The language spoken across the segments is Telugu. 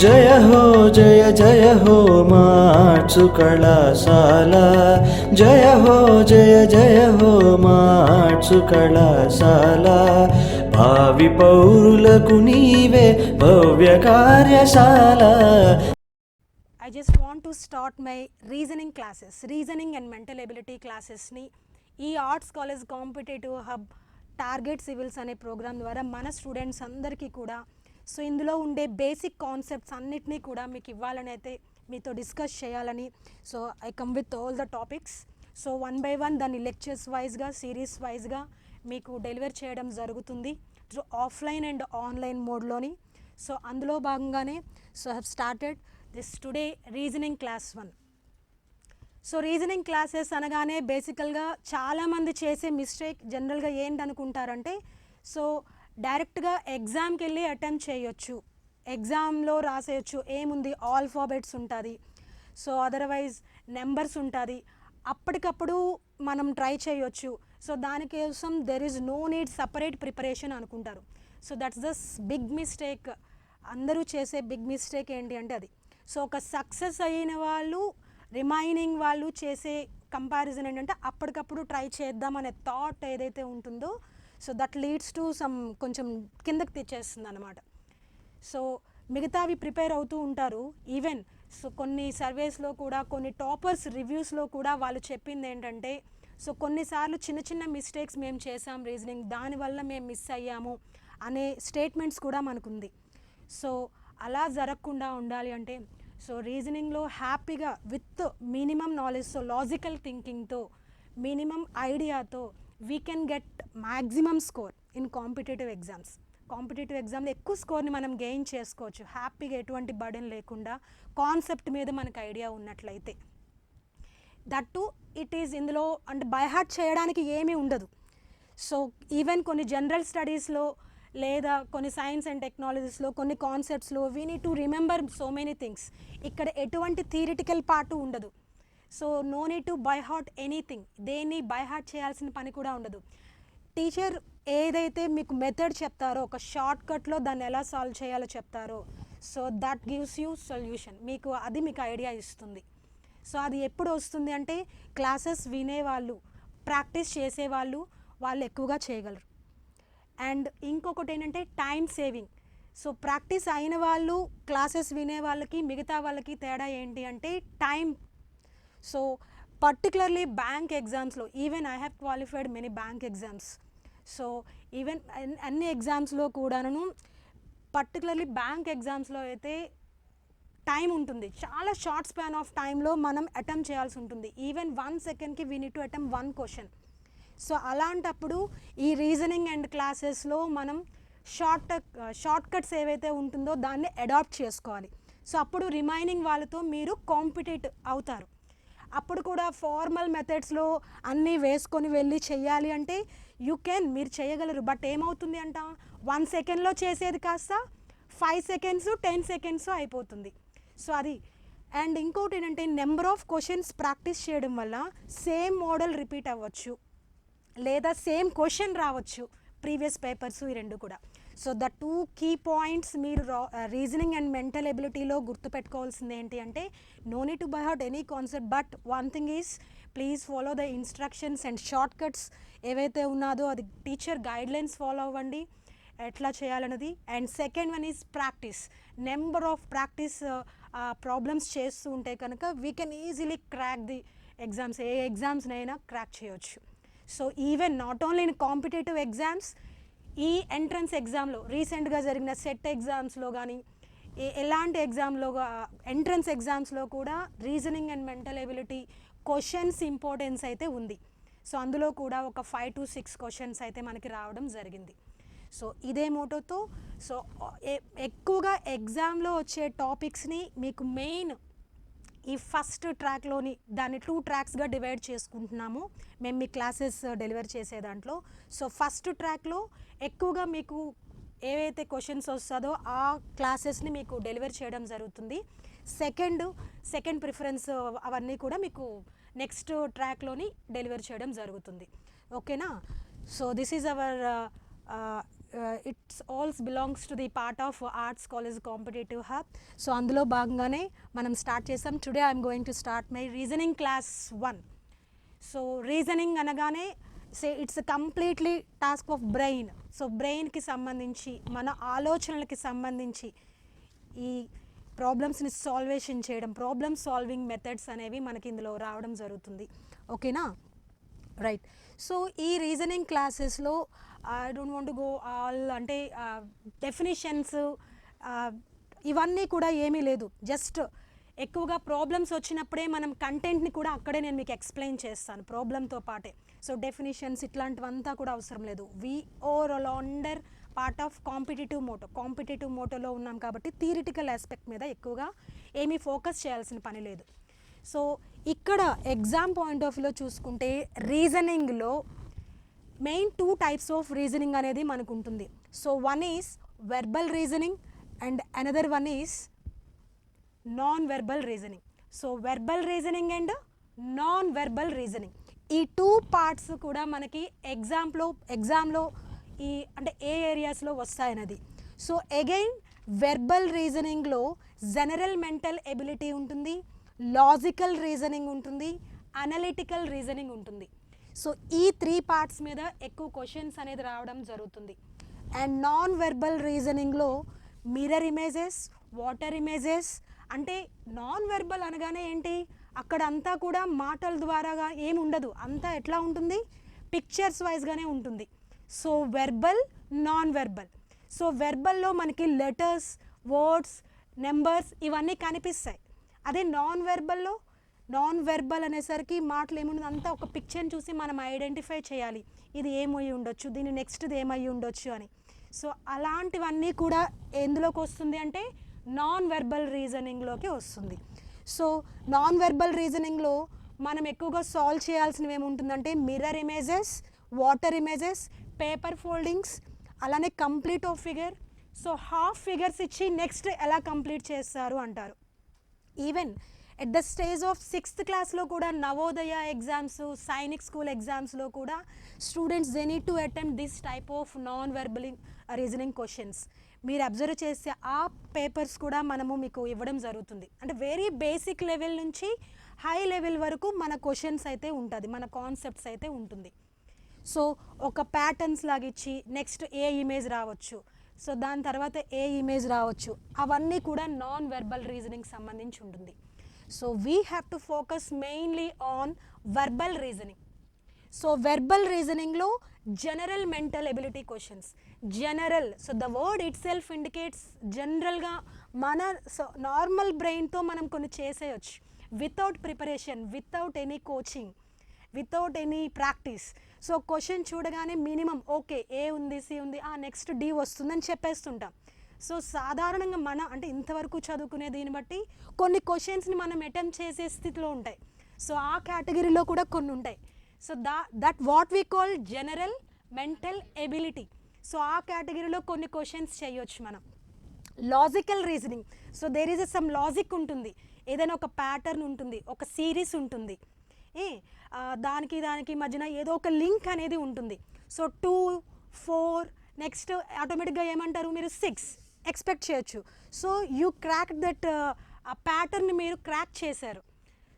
जय हो मार्चु कళాశాల जय हो मार्चु कళాశాల भावी पौरुలకు నీవే భవ్య కార్యశాల. I just want to start my reasoning classes, reasoning and mental ability classes ni ఈ arts college competitive hub target civils అనే ప్రోగ్రామ్ ద్వారా మన స్టూడెంట్స్ అందరికీ కూడా సో ఇందులో ఉండే బేసిక్ కాన్సెప్ట్స్ అన్నిటినీ కూడా మీకు ఇవ్వాలని అయితే మీతో డిస్కస్ చేయాలని so I come with all the topics. So 1 by 1 దాన్ని లెక్చర్స్ వైజ్గా సిరీస్ వైజ్గా మీకు డెలివర్ చేయడం జరుగుతుంది త్రూ ఆఫ్లైన్ అండ్ ఆన్లైన్ మోడ్లోని. సో అందులో భాగంగానే so have started this today reasoning class 1. So reasoning classes అనగానే బేసికల్గా చాలామంది చేసే మిస్టేక్ జనరల్గా ఏంటనుకుంటారంటే సో డైరెక్ట్గా ఎగ్జామ్కి వెళ్ళి అటెంప్ట్ చేయొచ్చు, ఎగ్జామ్లో రాసేయచ్చు, ఏముంది ఆల్ఫాబెట్స్ ఉంటుంది, సో అదర్వైజ్ నెంబర్స్ ఉంటుంది, అప్పటికప్పుడు మనం ట్రై చేయొచ్చు, సో దానికోసం there is no need separate preparation అనుకుంటారు. So that's the big mistake, అందరూ చేసే బిగ్ మిస్టేక్ ఏంటి అంటే అది. సో ఒక సక్సెస్ అయిన వాళ్ళు రిమైనింగ్ వాళ్ళు చేసే కంపారిజన్ ఏంటంటే అప్పటికప్పుడు ట్రై చేద్దామనే థాట్ ఏదైతే ఉంటుందో so that leads to some కొంచెం కిందకి తెచ్చేస్తుంది అనమాట. సో మిగతావి ప్రిపేర్ అవుతూ ఉంటారు. ఈవెన్ సో కొన్ని సర్వేస్లో కూడా కొన్ని టాపర్స్ రివ్యూస్లో కూడా వాళ్ళు చెప్పింది ఏంటంటే సో కొన్నిసార్లు చిన్న చిన్న మిస్టేక్స్ మేము చేసాం రీజనింగ్, దానివల్ల మేము మిస్ అయ్యాము అనే స్టేట్మెంట్స్ కూడా మనకుంది. సో అలా జరగకుండా ఉండాలి అంటే సో రీజనింగ్లో హ్యాపీగా with minimum knowledge, so logical థింకింగ్తో మినిమం ఐడియాతో we can get maximum score in competitive exams. Competitive ఎగ్జామ్లో ఎక్కువ స్కోర్ని మనం గెయిన్ చేసుకోవచ్చు హ్యాపీగా, ఎటువంటి బర్డెన్ లేకుండా, కాన్సెప్ట్ మీద మనకు ఐడియా ఉన్నట్లయితే. దట్ టు ఇట్ ఈజ్ ఇందులో అంటే బై హార్ట్ చేయడానికి ఏమీ ఉండదు. సో ఈవెన్ కొన్ని జనరల్ స్టడీస్లో లేదా కొన్ని సైన్స్ అండ్ టెక్నాలజీస్లో కొన్ని కాన్సెప్ట్స్లో we need to remember so many things. ఇక్కడ ఎటువంటి థియరిటికల్ పార్ట్ ఉండదు. So no need to by heart anything, దేన్ని బై హార్ట్ చేయాల్సిన పని కూడా ఉండదు. టీచర్ ఏదైతే మీకు మెథడ్ చెప్తారో ఒక షార్ట్ కట్లో దాన్ని ఎలా సాల్వ్ చేయాలో చెప్తారో so that gives you solution, మీకు అది మీకు ఐడియా ఇస్తుంది. సో అది ఎప్పుడు వస్తుంది అంటే క్లాసెస్ వినేవాళ్ళు, ప్రాక్టీస్ చేసేవాళ్ళు, వాళ్ళు ఎక్కువగా చేయగలరు. అండ్ ఇంకొకటి ఏంటంటే టైం సేవింగ్. సో ప్రాక్టీస్ అయిన వాళ్ళు క్లాసెస్ వినే వాళ్ళకి మిగతా వాళ్ళకి తేడా ఏంటి అంటే టైం. సో పర్టికులర్లీ బ్యాంక్ ఎగ్జామ్స్లో, even I have qualified many bank exams. So even అన్ని ఎగ్జామ్స్లో కూడాను పర్టికులర్లీ బ్యాంక్ ఎగ్జామ్స్లో అయితే టైం ఉంటుంది, చాలా షార్ట్ స్పాన్ ఆఫ్ టైంలో మనం అటెంప్ట్ చేయాల్సి ఉంటుంది. ఈవెన్ 1 సెకండ్కి we need to attempt 1 question. So అలాంటప్పుడు ఈ రీజనింగ్ అండ్ క్లాసెస్లో మనం షార్ట్ కట్స్ ఏవైతే ఉంటుందో దాన్ని అడాప్ట్ చేసుకోవాలి. సో అప్పుడు రిమైనింగ్ వాళ్ళతో మీరు కాంపిటేట్ అవుతారు. అప్పుడు కూడా ఫార్మల్ మెథడ్స్లో అన్నీ వేసుకొని వెళ్ళి చెయ్యాలి అంటే యూ కెన్, మీరు చేయగలరు. బట్ ఏమవుతుంది అంట 1 సెకండ్లో చేసేది కాస్త 5 సెకండ్స్ 10 సెకండ్స్ అయిపోతుంది. సో అది. అండ్ ఇంకోటి ఏంటంటే నెంబర్ ఆఫ్ క్వశ్చన్స్ ప్రాక్టీస్ చేయడం వల్ల సేమ్ మోడల్ రిపీట్ అవ్వచ్చు లేదా సేమ్ క్వశ్చన్ రావచ్చు ప్రీవియస్ పేపర్స్, ఈ రెండు కూడా. సో ద 2 కీ పాయింట్స్ మీరు రీజనింగ్ అండ్ మెంటల్ ఎబిలిటీలో గుర్తుపెట్టుకోవాల్సింది ఏంటి అంటే no need to by heart any concept, but one thing is please follow the instructions and shortcuts ఏవైతే ఉన్నాదో అది టీచర్ గైడ్లైన్స్ ఫాలో అవ్వండి ఎట్లా చేయాలన్నది. And second one is practice. Number of practice problems చేస్తూ ఉంటే కనుక we can easily crack the exams, A ఎగ్జామ్స్నైనా crack చేయొచ్చు. So even not only in competitive exams, ఈ ఎంట్రన్స్ ఎగ్జామ్లో రీసెంట్గా జరిగిన సెట్ ఎగ్జామ్స్లో కానీ ఎలాంటి ఎగ్జామ్లో ఎంట్రన్స్ ఎగ్జామ్స్లో కూడా reasoning and mental ability questions importance అయితే ఉంది. సో అందులో కూడా ఒక 5 to 6 క్వశ్చన్స్ అయితే మనకి రావడం జరిగింది. సో ఇదే మోటోతో సో ఎక్కువగా ఎగ్జామ్లో వచ్చే టాపిక్స్ని మీకు మెయిన్ ఈ ఫస్ట్ ట్రాక్లోని దాన్ని 2 ట్రాక్స్గా డివైడ్ చేసుకుంటున్నాము మేము మీ క్లాసెస్ డెలివర్ చేసే దాంట్లో. సో ఫస్ట్ ట్రాక్లో ఎక్కువగా మీకు ఏవైతే క్వశ్చన్స్ వస్తుందో ఆ క్లాసెస్ని మీకు డెలివర్ చేయడం జరుగుతుంది. సెకండ్ ప్రిఫరెన్స్ అవన్నీ కూడా మీకు నెక్స్ట్ ట్రాక్లోని డెలివర్ చేయడం జరుగుతుంది. ఓకేనా? So this is our it's also belongs to the part of arts college competitive hub. So అందులో భాగంగానే మనం స్టార్ట్ చేసాం. Today I'm going to start my reasoning class 1. So reasoning అనగానే it's completely task of brain. So బ్రెయిన్కి సంబంధించి మన ఆలోచనలకి సంబంధించి ఈ ప్రాబ్లమ్స్ని సాల్వేషన్ చేయడం, ప్రాబ్లమ్ సాల్వింగ్ మెథడ్స్ అనేవి మనకి ఇందులో రావడం జరుగుతుంది. ఓకేనా, రైట్. సో ఈ రీజనింగ్ క్లాసెస్లో I don't want to go all అంటే డెఫినిషన్స్ ఇవన్నీ కూడా ఏమీ లేదు. జస్ట్ ఎక్కువగా ప్రాబ్లమ్స్ వచ్చినప్పుడే మనం కంటెంట్ని కూడా అక్కడే నేను మీకు ఎక్స్ప్లెయిన్ చేస్తాను ప్రాబ్లంతో పాటే. సో డెఫినిషన్స్ ఇట్లాంటివంతా కూడా అవసరం లేదు. We are under part of competitive మోటోలో ఉన్నాం కాబట్టి థియరిటికల్ ఆస్పెక్ట్ మీద ఎక్కువగా ఏమీ ఫోకస్ చేయాల్సిన పని లేదు. సో ఇక్కడ ఎగ్జామ్ పాయింట్ ఆఫ్ వ్యూలో చూసుకుంటే రీజనింగ్లో మెయిన్ 2 టైప్స్ ఆఫ్ రీజనింగ్ అనేది మనకు ఉంటుంది. So one is verbal reasoning and another one is non verbal reasoning. So verbal reasoning and non verbal reasoning, ఈ 2 పార్ట్స్ కూడా మనకి ఎగ్జామ్లో ఈ అంటే ఏ ఏరియాస్లో వస్తాయన్నది. సో అగైన్ వెర్బల్ రీజనింగ్లో జనరల్ మెంటల్ ఎబిలిటీ ఉంటుంది, లాజికల్ రీజనింగ్ ఉంటుంది, అనలిటికల్ రీజనింగ్ ఉంటుంది. సో ఈ 3 పార్ట్స్ మీద ఎక్కువ క్వశ్చన్స్ అనేది రావడం జరుగుతుంది. అండ్ నాన్ వెర్బల్ రీజనింగ్లో మిర్రర్ ఇమేజెస్, వాటర్ ఇమేజెస్, అంటే నాన్ వెర్బల్ అనగానే ఏంటి, అక్కడ అంతా కూడా మాటల ద్వారాగా ఏమి ఉండదు, అంతా ఎట్లా ఉంటుంది, పిక్చర్స్ వైజ్గానే ఉంటుంది. So verbal, non verbal. So వెర్బల్లో మనకి లెటర్స్, వర్డ్స్, నెంబర్స్ ఇవన్నీ కనిపిస్తాయి. అదే నాన్ వెర్బల్ అనేసరికి మాటలు ఏముండదు, అంతా ఒక పిక్చర్ని చూసి మనం ఐడెంటిఫై చేయాలి, ఇది ఏమై ఉండొచ్చు, దీని నెక్స్ట్ది ఏమై ఉండొచ్చు అని. సో అలాంటివన్నీ కూడా ఎందులోకి వస్తుంది అంటే నాన్ వెర్బల్ రీజనింగ్లోకి వస్తుంది. సో నాన్ వెర్బల్ రీజనింగ్లో మనం ఎక్కువగా సాల్వ్ చేయాల్సినవి ఏముంటుందంటే mirror images, water images, paper foldings, అలానే complete of figure. So half figures ఇచ్చి నెక్స్ట్ ఎలా కంప్లీట్ చేస్తారు అంటారు. Even at the stage of 6th క్లాస్లో కూడా నవోదయ ఎగ్జామ్స్, సైనిక్ స్కూల్ ఎగ్జామ్స్లో కూడా students they need to attempt this type of non verbal reasoning questions. మీరు అబ్జర్వ్ చేసే ఆ పేపర్స్ కూడా మనము మీకు ఇవ్వడం జరుగుతుంది. అంటే వెరీ బేసిక్ లెవెల్ నుంచి హై లెవెల్ వరకు మన క్వశ్చన్స్ అయితే ఉంటుంది, మన కాన్సెప్ట్స్ అయితే ఉంటుంది. సో ఒక ప్యాటర్న్స్ లాగా ఇచ్చి నెక్స్ట్ ఏ ఇమేజ్ రావచ్చు, సో దాని తర్వాత ఏ ఇమేజ్ రావచ్చు, అవన్నీ కూడా నాన్ వెర్బల్ రీజనింగ్ సంబంధించి ఉంటుంది. So we have to focus mainly on verbal reasoning. So verbal రీజనింగ్లో general mental ability questions. General, so the word itself indicates జనరల్గా మన నార్మల్ బ్రెయిన్తో మనం కొన్ని చేసేయచ్చు without preparation, without any coaching, without any practice. So question చూడగానే మినిమం ఓకే ఏ ఉంది, సి ఉంది, నెక్స్ట్ డి వస్తుందని చెప్పేస్తుంటాం. సో సాధారణంగా మన అంటే ఇంతవరకు చదువుకునే దీన్ని బట్టి కొన్ని క్వశ్చన్స్ని మనం అటెంప్ట్ చేసే స్థితిలో ఉంటాయి. సో ఆ కేటగిరీలో కూడా కొన్ని ఉంటాయి. So that what we call general mental ability. So ఆ కేటగిరీలో కొన్ని క్వశ్చన్స్ చేయొచ్చు మనం. Logical reasoning, so there is some logic ఉంటుంది, ఏదైనా ఒక ప్యాటర్న్ ఉంటుంది, ఒక సిరీస్ ఉంటుంది, దానికి మధ్యన ఏదో ఒక లింక్ అనేది ఉంటుంది. సో 2, 4 నెక్స్ట్ ఆటోమేటిక్గా ఏమంటారు మీరు 6 ఎక్స్పెక్ట్ చేయొచ్చు. సో యూ క్రాక్ దట్ ఆ ప్యాటర్న్ని మీరు క్రాక్ చేశారు.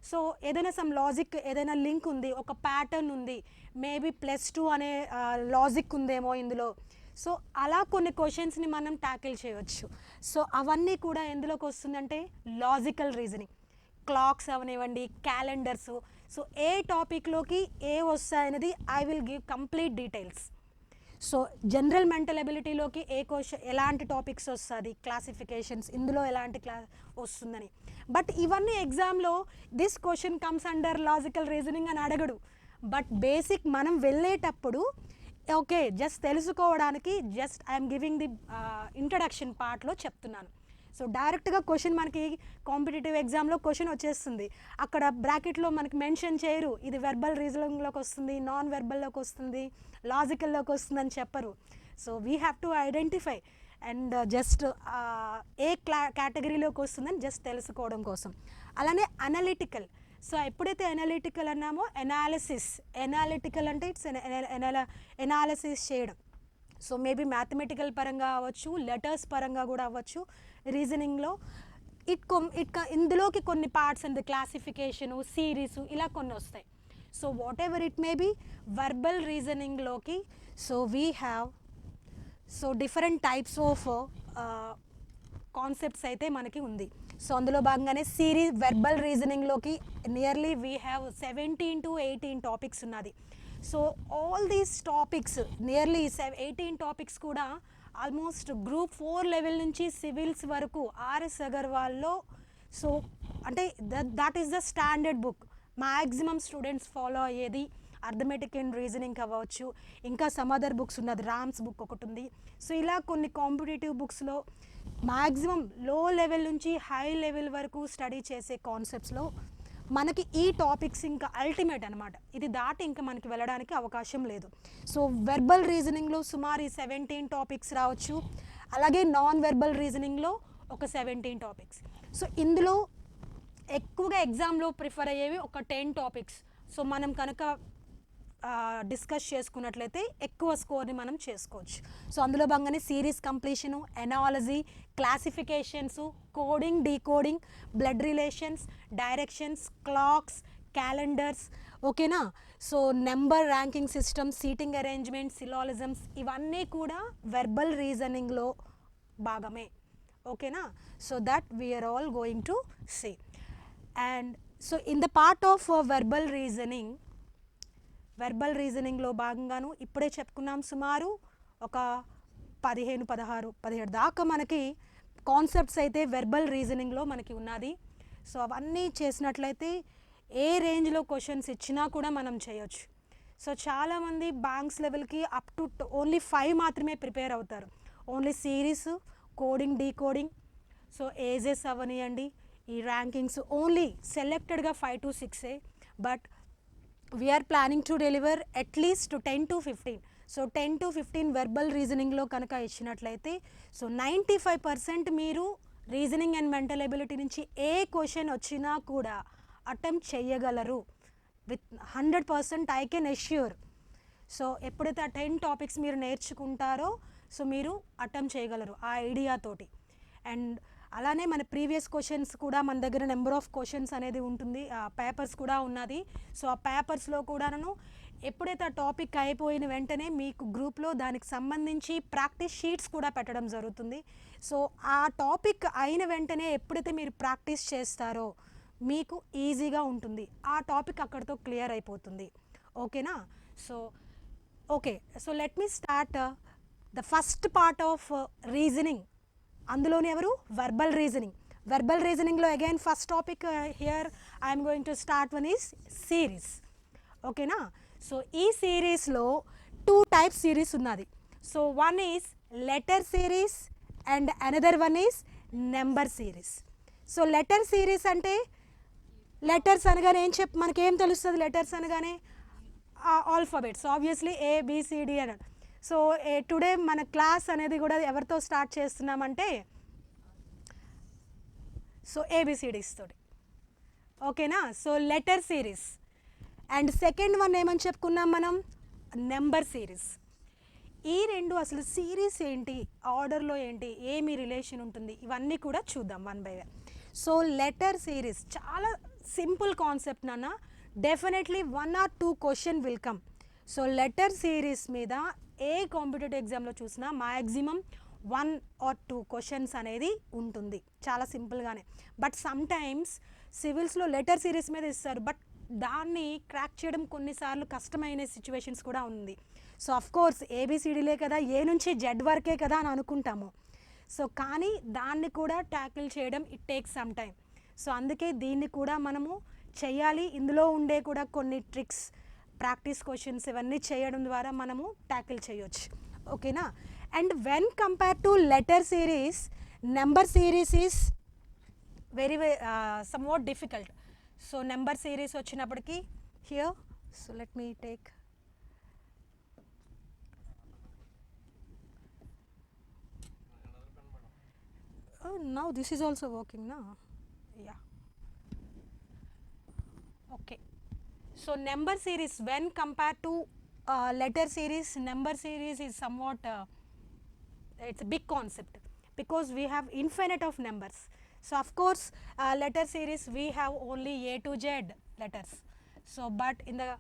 సో ఏదైనా సమ్ లాజిక్, ఏదైనా లింక్ ఉంది, ఒక ప్యాటర్న్ ఉంది, మేబీ +2 అనే లాజిక్ ఉందేమో ఇందులో. సో అలా కొన్ని క్వశ్చన్స్ని మనం ట్యాకిల్ చేయవచ్చు. సో అవన్నీ కూడా ఎందులోకి వస్తుందంటే లాజికల్ రీజనింగ్. క్లాక్స్ అవనివ్వండి, క్యాలెండర్స్, సో ఏ టాపిక్లోకి ఏ వస్తాయనేది I will give complete details. So general mental ఎబిలిటీలోకి ఏ క్వశ్చన్, ఎలాంటి టాపిక్స్ వస్తుంది, క్లాసిఫికేషన్స్, ఇందులో ఎలాంటి వస్తుందని. బట్ ఇవన్నీ ఎగ్జామ్లో this question comes under logical reasoning అని అడగడు. బట్ బేసిక్ మనం వెళ్ళేటప్పుడు ఓకే జస్ట్ తెలుసుకోవడానికి just I'm giving the introduction పార్ట్లో చెప్తున్నాను. సో డైరెక్ట్గా క్వశ్చన్ మనకి కాంపిటేటివ్ ఎగ్జామ్లో క్వశ్చన్ వచ్చేస్తుంది, అక్కడ బ్రాకెట్లో మనకి మెన్షన్ చేయరు ఇది వెర్బల్ రీజనింగ్లోకి వస్తుంది, నాన్ వెర్బల్లోకి వస్తుంది, లాజికల్లోకి వస్తుంది అని చెప్పరు. So we have to identify and just ఏ కేటగిరీలోకి వస్తుందని జస్ట్ తెలుసుకోవడం కోసం. అలానే అనలిటికల్. సో ఎప్పుడైతే అనలిటికల్ అన్నామో ఎనాలిసిస్ అంటే ఇట్స్ ఎనాలిసిస్ చేయడం. సో మేబీ మ్యాథమెటికల్ పరంగా అవ్వచ్చు, లెటర్స్ పరంగా కూడా అవ్వచ్చు. రీజనింగ్లో ఇందులోకి కొన్ని పార్ట్స్ అండ్ క్లాసిఫికేషను, సిరీసు ఇలా కొన్ని వస్తాయి. So whatever it may be verbal రీజనింగ్లోకి so we have so different types of concepts అయితే మనకి ఉంది. సో అందులో భాగంగానే వెర్బల్ రీజనింగ్లోకి nearly we have 17 to 18 topics ఉన్నది. So all these topics nearly 18 topics కూడా ఆల్మోస్ట్ గ్రూప్ 4 లెవెల్ నుంచి సివిల్స్ వరకు ఆర్ఎస్ అగర్వాల్లో సో అంటే that is the standard book. Maximum students follow అయ్యేది అర్థమెటిక్ అండ్ రీజనింగ్ అవ్వచ్చు. ఇంకా సమ్ అదర్ బుక్స్ ఉన్నది, రామ్స్ బుక్ ఒకటి ఉంది. సో ఇలా కొన్ని కాంపిటేటివ్ బుక్స్లో మ్యాక్సిమం లో లెవెల్ నుంచి హై లెవెల్ వరకు స్టడీ చేసే కాన్సెప్ట్స్లో మనకి ఈ టాపిక్స్ ఇంకా అల్టిమేట్ అనమాట. ఇది దాటి ఇంకా మనకి వెళ్ళడానికి అవకాశం లేదు. సో వెర్బల్ రీజనింగ్లో సుమారు 17 టాపిక్స్ రావచ్చు. అలాగే నాన్ వెర్బల్ రీజనింగ్లో ఒక 17 టాపిక్స్. సో ఇందులో ఎక్కువగా ఎగ్జామ్లో ప్రిఫర్ అయ్యేవి ఒక 10 టాపిక్స్. సో మనం కనుక డిస్కస్ చేసుకున్నట్లయితే ఎక్కువ స్కోర్ని మనం చేసుకోవచ్చు. సో అందులో భాగంగానే series completion, analogy, classifications, coding, decoding, blood relations, directions, clocks, calendars, ఓకేనా. So number ranking system, seating arrangement, syllogisms ఇవన్నీ కూడా వెర్బల్ రీజనింగ్లో భాగమే, ఓకేనా. So that we are all going to say. And so in the part of verbal రీజనింగ్లో భాగంగాను ఇప్పుడే చెప్పుకున్నాం సుమారు ఒక 17 దాకా మనకి కాన్సెప్ట్స్ అయితే వెర్బల్ రీజనింగ్లో మనకి ఉన్నది. సో అవన్నీ చేసినట్లయితే ఏ రేంజ్లో క్వశ్చన్స్ ఇచ్చినా కూడా మనం చేయొచ్చు. సో చాలామంది బ్యాంక్స్ లెవెల్కి అప్ టు ఓన్లీ 5 మాత్రమే ప్రిపేర్ అవుతారు. Only series, coding, decoding, so ages అవనియండి, ఈ ర్యాంకింగ్స్ ఓన్లీ సెలెక్టెడ్గా 5 to 6. But we are planning to deliver at least 10 to 15. So 10 to 15 verbal రీజనింగ్లో కనుక ఇచ్చినట్లయితే సో 95% మీరు రీజనింగ్ అండ్ మెంటల్ ఎబిలిటీ నుంచి ఏ క్వశ్చన్ వచ్చినా కూడా అటెంప్ట్ చేయగలరు. With 100% I can assure. So ఎప్పుడైతే ఆ 10 టాపిక్స్ మీరు నేర్చుకుంటారో సో మీరు అటెంప్ట్ చేయగలరు ఆ ఐడియాతోటి. అండ్ అలానే మన ప్రీవియస్ క్వశ్చన్స్ కూడా మన దగ్గర నెంబర్ ఆఫ్ క్వశ్చన్స్ అనేది ఉంటుంది, పేపర్స్ కూడా ఉన్నది. సో ఆ పేపర్స్లో కూడాను ఎప్పుడైతే ఆ టాపిక్ అయిపోయిన వెంటనే మీకు గ్రూప్లో దానికి సంబంధించి ప్రాక్టీస్ షీట్స్ కూడా పెట్టడం జరుగుతుంది. సో ఆ టాపిక్ అయిన వెంటనే ఎప్పుడైతే మీరు ప్రాక్టీస్ చేస్తారో మీకు ఈజీగా ఉంటుంది, ఆ టాపిక్ అక్కడితో క్లియర్ అయిపోతుంది, ఓకేనా. So okay, so let me start the first part of reasoning. అందులోనే ఎవరు వెర్బల్ రీజనింగ్లో again first topic here I'm going to start one is series, ఓకేనా. సో ఈ సిరీస్లో 2 టైప్స్ సిరీస్ ఉన్నది. So one is letter series and another one is number series. So letter series అంటే లెటర్స్ అనగానే మనకేం తెలుస్తుంది? లెటర్స్ అనగానే ఆల్ఫాబెట్స్ ఆబ్వియస్లీ ABCD అని. సో టుడే మన క్లాస్ అనేది కూడా ఎవరితో స్టార్ట్ చేస్తున్నామంటే సో ABCDs తోటి, ఓకేనా. So letter series. And second one ఏమని చెప్పుకున్నాం మనం? Number series. ఈ రెండు అసలు సిరీస్ ఏంటి, ఆర్డర్లో ఏంటి, ఏమి రిలేషన్ ఉంటుంది, ఇవన్నీ కూడా చూద్దాం one by one. So letter series చాలా సింపుల్ కాన్సెప్ట్ నాన్న. Definitely 1 or 2 question will come. So letter series మీద ఏ కాంపిటేటివ్ ఎగ్జామ్లో చూసినా మ్యాక్సిమం 1 or 2 క్వశ్చన్స్ అనేది ఉంటుంది, చాలా సింపుల్గానే. బట్ సమ్ టైమ్స్ సివిల్స్లో లెటర్ సిరీస్ మీద ఇస్తారు, బట్ దాన్ని క్రాక్ చేయడం కొన్నిసార్లు కష్టమైన సిచ్యువేషన్స్ కూడా ఉంది. సో అఫ్కోర్స్ ABCDలే కదా, A నుంచి Z వరకే కదా అని అనుకుంటాము. సో కానీ దాన్ని కూడా ట్యాకిల్ చేయడం it takes some time. So అందుకే దీన్ని కూడా మనము చేయాలి. ఇందులో ఉండే కూడా కొన్ని ట్రిక్స్, ప్రాక్టీస్ క్వశ్చన్స్ ఇవన్నీ చేయడం ద్వారా మనము ట్యాకిల్ చేయొచ్చు, ఓకేనా. And when compare to letter series, number series is very somewhat difficult. So number series వచ్చినప్పటికీ here, so let me take now this is also working na, yeah, okay. So number series when compared to letter series, number series is somewhat it's a big concept because we have infinite of numbers. So of course letter series we have only A to Z letters. So but in the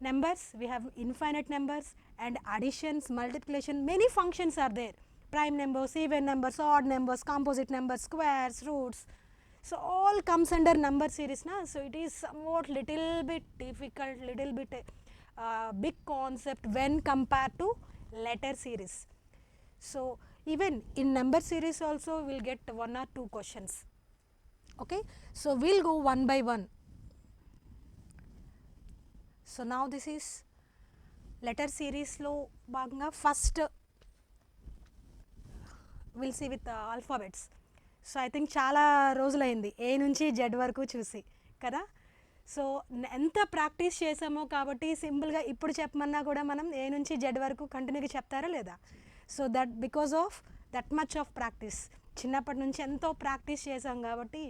numbers we have infinite numbers and additions, multiplication, many functions are there. Prime numbers, even numbers, odd numbers, composite numbers, squares, roots. So all comes under number series na. So it is somewhat little bit difficult, little bit big concept when compared to letter series. So even in number series also we will get 1 or 2 questions. Okay, so we will go one by one. So now this is letter series lo bhaganga first we'll see with alphabets. So I think చాలా రోజులైంది ఏ నుంచి జెడ్ వరకు చూసి కదా. సో ఎంత ప్రాక్టీస్ చేసామో కాబట్టి సింపుల్గా ఇప్పుడు చెప్పమన్నా కూడా మనం ఏ నుంచి జెడ్ వరకు కంటిన్యూగా చెప్తారా లేదా. So that because of that much of practice, చిన్నప్పటి నుంచి ఎంతో ప్రాక్టీస్ చేసాం కాబట్టి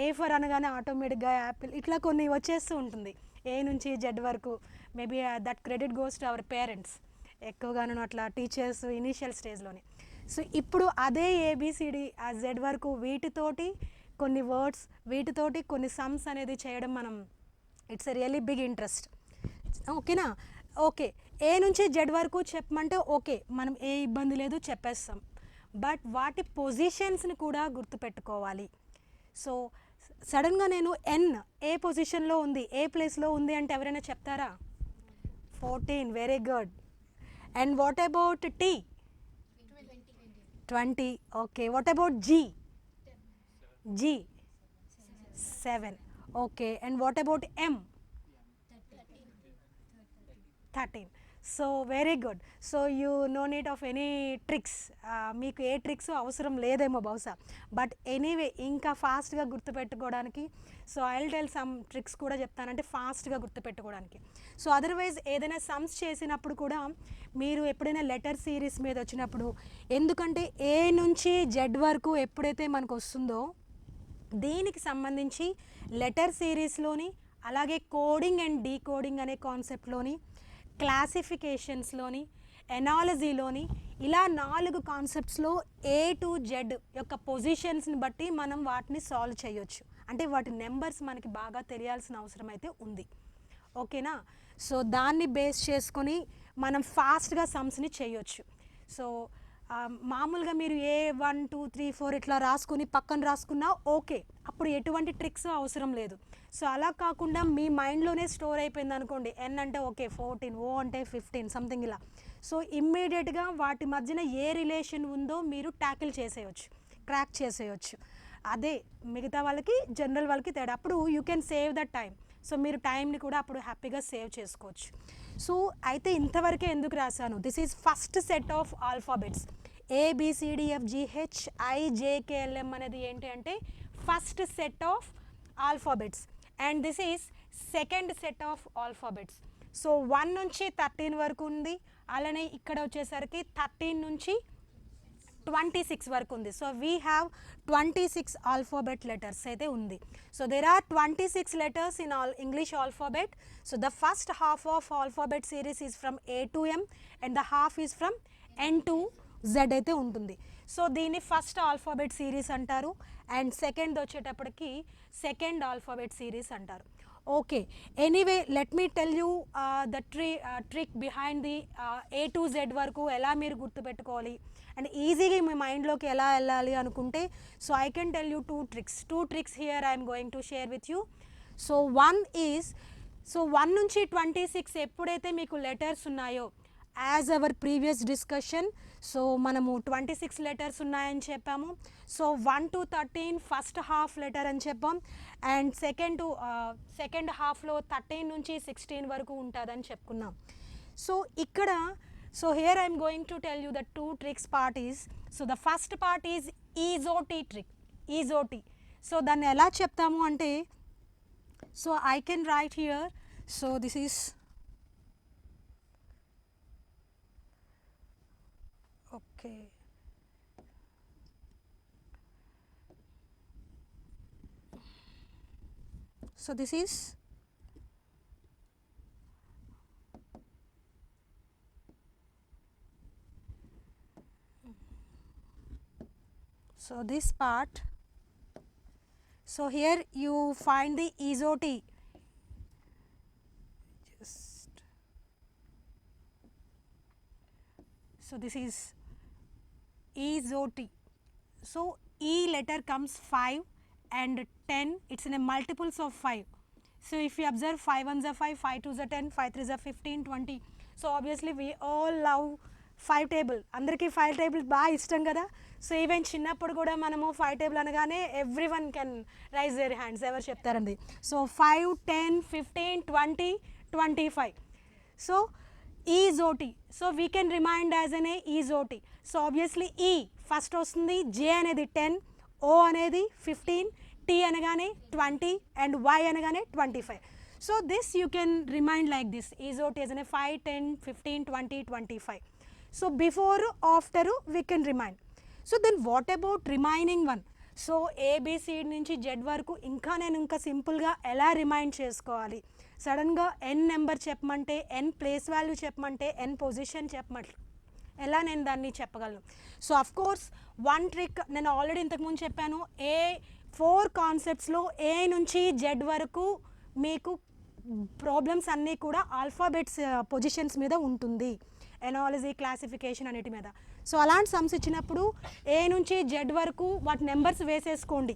ఏ ఫర్ అనగానే ఆటోమేటిక్గా యాపిల్ ఇట్లా కొన్ని వచ్చేస్తూ ఉంటుంది ఏ నుంచి జెడ్ వరకు. Maybe that credit goes to our parents ఎక్కువగాను అట్లా టీచర్స్ ఇనీషియల్ స్టేజ్లోనే. సో ఇప్పుడు అదే ఏబిసిడి ఆ జెడ్ వరకు వీటితోటి కొన్ని వర్డ్స్, వీటితోటి కొన్ని సమ్స్ అనేది చేయడం మనం it's a really big interest. ఓకేనా. ఓకే, ఏ నుంచి జెడ్ వరకు చెప్పమంటే ఓకే మనం ఏ ఇబ్బంది లేదు చెప్పేస్తాం. బట్ వాటి పొజిషన్స్ని కూడా గుర్తుపెట్టుకోవాలి. సో సడన్గా నేను ఎన్ ఏ పొజిషన్లో ఉంది, ఏ ప్లేస్లో ఉంది అంటే ఎవరైనా చెప్తారా? 14, very good. And what about T? 20. Okay, what about G? 7. Okay, and what about M? 13. So very good. So you no need of any tricks. మీకు ఏ ట్రిక్స్ అవసరం లేదేమో బహుశా. బట్ ఎనీవే ఇంకా ఫాస్ట్గా గుర్తుపెట్టుకోవడానికి so I will tell some tricks కూడా చెప్తానంటే ఫాస్ట్గా గుర్తుపెట్టుకోవడానికి. సో అదర్వైజ్ ఏదైనా సమ్స్ చేసినప్పుడు కూడా మీరు ఎప్పుడైనా లెటర్ సిరీస్ మీద వచ్చినప్పుడు, ఎందుకంటే ఏ నుంచి జెడ్ వరకు ఎప్పుడైతే మనకు వస్తుందో దీనికి సంబంధించి లెటర్ సిరీస్లోని, అలాగే కోడింగ్ అండ్ డీకోడింగ్ అనే కాన్సెప్ట్లోని, క్లాసిఫికేషన్స్లోని, ఎనాలజీలోని, ఇలా 4 కాన్సెప్ట్స్లో ఏ టు జెడ్ యొక్క పొజిషన్స్ని బట్టి మనం వాటిని సాల్వ్ చేయొచ్చు. అంటే వాటి నెంబర్స్ మనకి బాగా తెలియాల్సిన అవసరం అయితే ఉంది. ఓకేనా. సో దాన్ని బేస్ చేసుకొని మనం ఫాస్ట్గా సమ్స్ని చేయొచ్చు. సో మామూలుగా మీరు ఏ 1 2 3 4 ఇట్లా రాసుకుని పక్కన రాసుకున్నా ఓకే, అప్పుడు ఎటువంటి ట్రిక్స్ అవసరం లేదు. సో అలా కాకుండా మీ మైండ్లోనే స్టోర్ అయిపోయింది అనుకోండి, ఎన్ అంటే ఓకే 14, ఓ అంటే 15 సంథింగ్ ఇలా. సో ఇమ్మీడియట్గా వాటి మధ్యన ఏ రిలేషన్ ఉందో మీరు ట్యాకిల్ చేసేయచ్చు, క్రాక్ చేసేయచ్చు. అదే మిగతా వాళ్ళకి జనరల్ వాళ్ళకి తేడా. అప్పుడు you can save that time. So మీరు టైంని కూడా అప్పుడు హ్యాపీగా సేవ్ చేసుకోవచ్చు. సో అయితే ఇంతవరకే ఎందుకు రాశాను, this is first set of alphabets. ABCDFGHIJKLM అనేది ఏంటి అంటే first set of alphabets and this is second set of alphabets. So 1 నుంచి 13 వరకు ఉంది, అలానే ఇక్కడ వచ్చేసరికి 13 నుంచి 26 వరకు ఉంది. So we have 26 alphabet letters అయితే ఉంది. So there are 26 letters in all English alphabet. So the first half of alphabet series is from A to M and the half is from N to Z అయితే ఉంటుంది. సో దీన్ని ఫస్ట్ ఆల్ఫాబెట్ సిరీస్ అంటారు అండ్ సెకండ్ వచ్చేటప్పటికి సెకండ్ ఆల్ఫాబెట్ సిరీస్ అంటారు. Okay, anyway let me tell you the trick behind the A to Z వరకు ఎలా మీరు గుర్తుపెట్టుకోవాలి అండ్ ఈజీగా మీ మైండ్లోకి ఎలా వెళ్ళాలి అనుకుంటే, so I can tell you two tricks here I'm going to share with you. So 1 is, so 1 నుంచి 26 ఎప్పుడైతే మీకు లెటర్స్ ఉన్నాయో, as our previous discussion, so మనము 26 లెటర్స్ ఉన్నాయని చెప్పాము. So 1 to 13 first half letter అని చెప్పాం అండ్ సెకండ్ హాఫ్లో 13 నుంచి 16 వరకు ఉంటుందని చెప్పుకున్నాం. సో ఇక్కడ so here I'm going to tell you the 2 tricks part is, so the first part is EJOTY trick. EJOTY, so దాన్ని ఎలా చెప్తాము అంటే, so I can write here, so this is okay. So this is So this part, so here you find the EZOT. Just, so this is EZOT. So E letter comes 5 and 10, it's in a multiples of 5. So if you observe 5 1s are 5, 5 2s are 10, 5 3s are 15, 20. So obviously we all love 5 table. అందరికీ 5 టేబుల్ బాగా ఇష్టం కదా. సో ఈవెన్ చిన్నప్పుడు కూడా మనము 5 టేబుల్ అనగానే everyone can raise their hands. ఎవరు చెప్తారండి? So 5 10 15 20 25. So EZOT. So we can remind as an EZOT. So obviously E first వస్తుంది, జే అనేది 10, ఓ అనేది 15, టీ అనగానే 20 అండ్ వై అనగానే 25. So this you can remind like this, EZOT as an 5 10 15 20 25. So before after we can remind. So then what about remaining one? So ABC నుంచి జెడ్ వరకు నేను ఇంకా సింపుల్గా ఎలా రిమైండ్ చేసుకోవాలి? సడన్గా ఎన్ నెంబర్ చెప్పమంటే, ఎన్ ప్లేస్ వాల్యూ చెప్పమంటే, ఎన్ పొజిషన్ చెప్పమంటే ఎలా నేను దాన్ని చెప్పగలను? So of course one trick నేను ఆల్రెడీ ఇంతకుముందు చెప్పాను. 4 కాన్సెప్ట్స్లో ఏ నుంచి జెడ్ వరకు మీకు ప్రాబ్లమ్స్ అన్నీ కూడా ఆల్ఫాబెట్స్ పొజిషన్స్ మీద ఉంటుంది, ఎనాలజీ క్లాసిఫికేషన్ అన్నిటి మీద. సో అలాంటి సమ్స్ ఇచ్చినప్పుడు ఏ నుంచి జెడ్ వరకు వాటి నెంబర్స్ వేసేసుకోండి.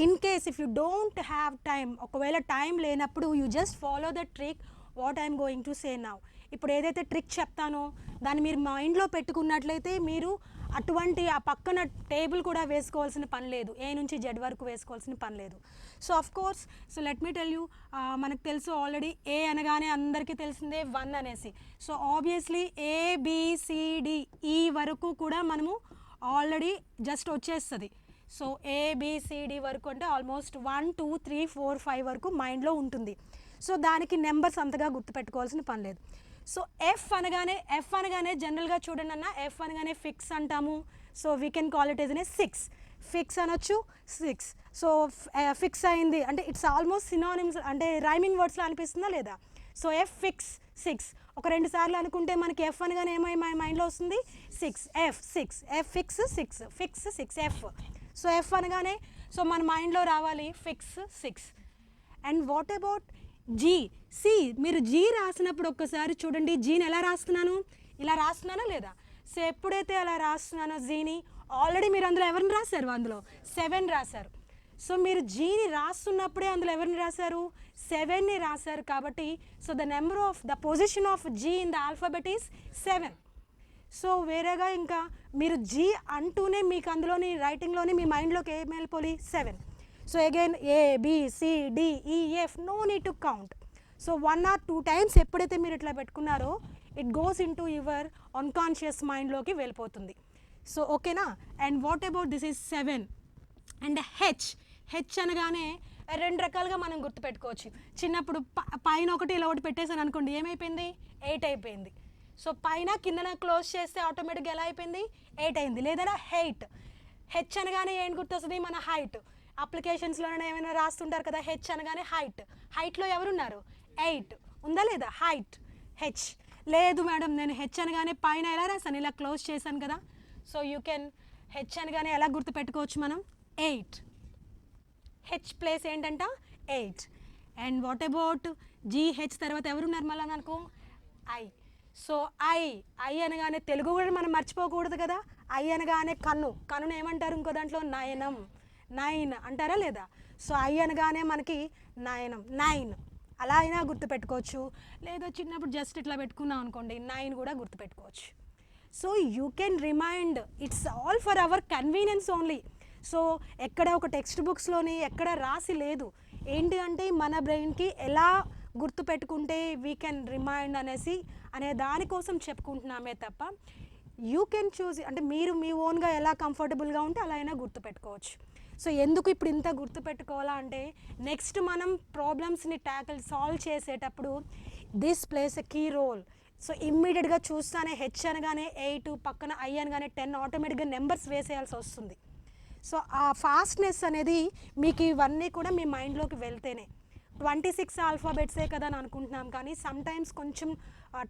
In case if you don't have time, ఒకవేళ టైం లేనప్పుడు you just follow the trick what I'm going to say now. ఇప్పుడు ఏదైతే ట్రిక్ చెప్తానో దాన్ని మీరు మైండ్లో పెట్టుకున్నట్లయితే మీరు అటువంటి ఆ పక్కన టేబుల్ కూడా వేసుకోవాల్సిన పని లేదు, ఏ నుంచి జెడ్ వరకు వేసుకోవాల్సిన పని లేదు. So of course, so let me tell you, మనకు తెలుసు ఆల్రెడీ ఏ అనగానే అందరికీ తెలిసిందే 1 అనేసి. సో ఆబ్వియస్లీ ABCD ఈ వరకు కూడా మనము ఆల్రెడీ జస్ట్ వచ్చేస్తుంది. సో ABCD వరకు అంటే ఆల్మోస్ట్ 1 2 3 4 5 వరకు మైండ్లో ఉంటుంది. సో దానికి నెంబర్స్ అంతగా గుర్తుపెట్టుకోవాల్సిన పని లేదు. సో ఎఫ్ అనగానే జనరల్గా చూడండి అన్న, ఎఫ్ అనగానే ఫిక్స్ అంటాము. So we can call it as అనే 6 ఫిక్స్ అనొచ్చు, 6. సో ఫిక్స్ అయింది అంటే ఇట్స్ ఆల్మోస్ట్ సినానిమ్స్, అంటే రైమింగ్ వర్డ్స్లో అనిపిస్తుందా లేదా? సో ఎఫ్ ఫిక్స్ 6 ఒక 2 సార్లు అనుకుంటే మనకి ఎఫ్ అనగానే ఏమై మైండ్లో వస్తుంది? 6 F 6 F fix 6 fix 6 F. So F అనగానే సో మన మైండ్లో రావాలి fix 6. And what about G? See, మీరు జీ రాసినప్పుడు ఒక్కసారి చూడండి, జీని ఎలా రాస్తున్నాను? ఇలా రాస్తున్నానా లేదా? సో ఎప్పుడైతే అలా రాస్తున్నానో జీని, ఆల్రెడీ మీరు అందులో ఎవరిని రాశారు? అందులో 7 రాశారు. సో మీరు జీని రాస్తున్నప్పుడే అందులో ఎవరిని రాశారు? 7ని రాశారు. కాబట్టి so the number of the position of G in the alphabet is 7. So వేరేగా ఇంకా మీరు జీ అంటూనే మీకు అందులోని రైటింగ్లోని మీ మైండ్లోకి ఏం వెళ్ళిపోయి 7. So again ABCDEF, no need to count. So 1 or 2 times ఎప్పుడైతే మీరు ఇట్లా పెట్టుకున్నారో it goes in to your unconscious మైండ్లోకి వెళ్ళిపోతుంది. సో ఓకేనా? And what about this is 7. And H అనగానే 2 రకాలుగా మనం గుర్తుపెట్టుకోవచ్చు. చిన్నప్పుడు పైన ఒకటి ఇలా ఒకటి పెట్టేసాను అనుకోండి, ఏమైపోయింది? 8 అయిపోయింది. సో పైన కిందన క్లోజ్ చేస్తే ఆటోమేటిక్గా ఎలా అయిపోయింది? 8 అయింది. లేదా హెచ్ అనగానే ఏం గుర్తొస్తుంది? మన హైట్. అప్లికేషన్స్లోనే ఏమైనా రాస్తుంటారు కదా, హెచ్ అనగానే హైట్లో ఎవరున్నారు? 8 ఉందా లేదా? Height H. లేదు మేడం, నేను హెచ్ అనగానే పైన ఎలా రాసాను? ఇలా క్లోజ్ చేశాను కదా. సో యూ కెన్ హెచ్ అనగానే ఎలా గుర్తుపెట్టుకోవచ్చు మనం? 8. హెచ్ ప్లేస్ ఏంటంట? 8. అండ్ వాట్ అబౌట్ GH తర్వాత ఎవరున్నారు మళ్ళీ నాకు? ఐ. సో ఐ అనగానే తెలుగు కూడా మనం మర్చిపోకూడదు కదా. ఐ అనగానే కన్నును ఏమంటారు ఇంకో దాంట్లో? నయనం. 9 అంటారా లేదా? సో ఐ అనగానే మనకి నయనం, 9. అలా అయినా గుర్తుపెట్టుకోవచ్చు. లేదా చిన్నప్పుడు జస్ట్ ఇట్లా పెట్టుకున్నాం అనుకోండి, 9 కూడా గుర్తుపెట్టుకోవచ్చు. So you can remind, it's all for our convenience only. So ఎక్కడ ఒక టెక్స్ట్ బుక్స్లోని ఎక్కడ రాసి లేదు. ఏంటి అంటే మన బ్రెయిన్కి ఎలా గుర్తుపెట్టుకుంటే వీ కెన్ రిమైండ్ అనే దానికోసం చెప్పుకుంటున్నామే తప్ప యూ కెన్ చూస్, అంటే మీరు మీ ఓన్గా ఎలా కంఫర్టబుల్గా ఉంటే అలా అయినా గుర్తుపెట్టుకోవచ్చు. సో ఎందుకు ఇప్పుడు ఇంత గుర్తుపెట్టుకోవాలా అంటే నెక్స్ట్ మనం ప్రాబ్లమ్స్ని సాల్వ్ చేసేటప్పుడు this plays a key role. So ఇమ్మీడియట్గా చూస్తానే హెచ్ అనగానే 8, పక్కన ఐ అనగానే 10 ఆటోమేటిక్గా నెంబర్స్ వేసేయాల్సి వస్తుంది. సో ఆ ఫాస్ట్నెస్ అనేది మీకు ఇవన్నీ కూడా మీ మైండ్లోకి వెళ్తేనే. 26 ఆల్ఫాబెట్సే కదా అని అనుకుంటున్నాం, కానీ సమ్టైమ్స్ కొంచెం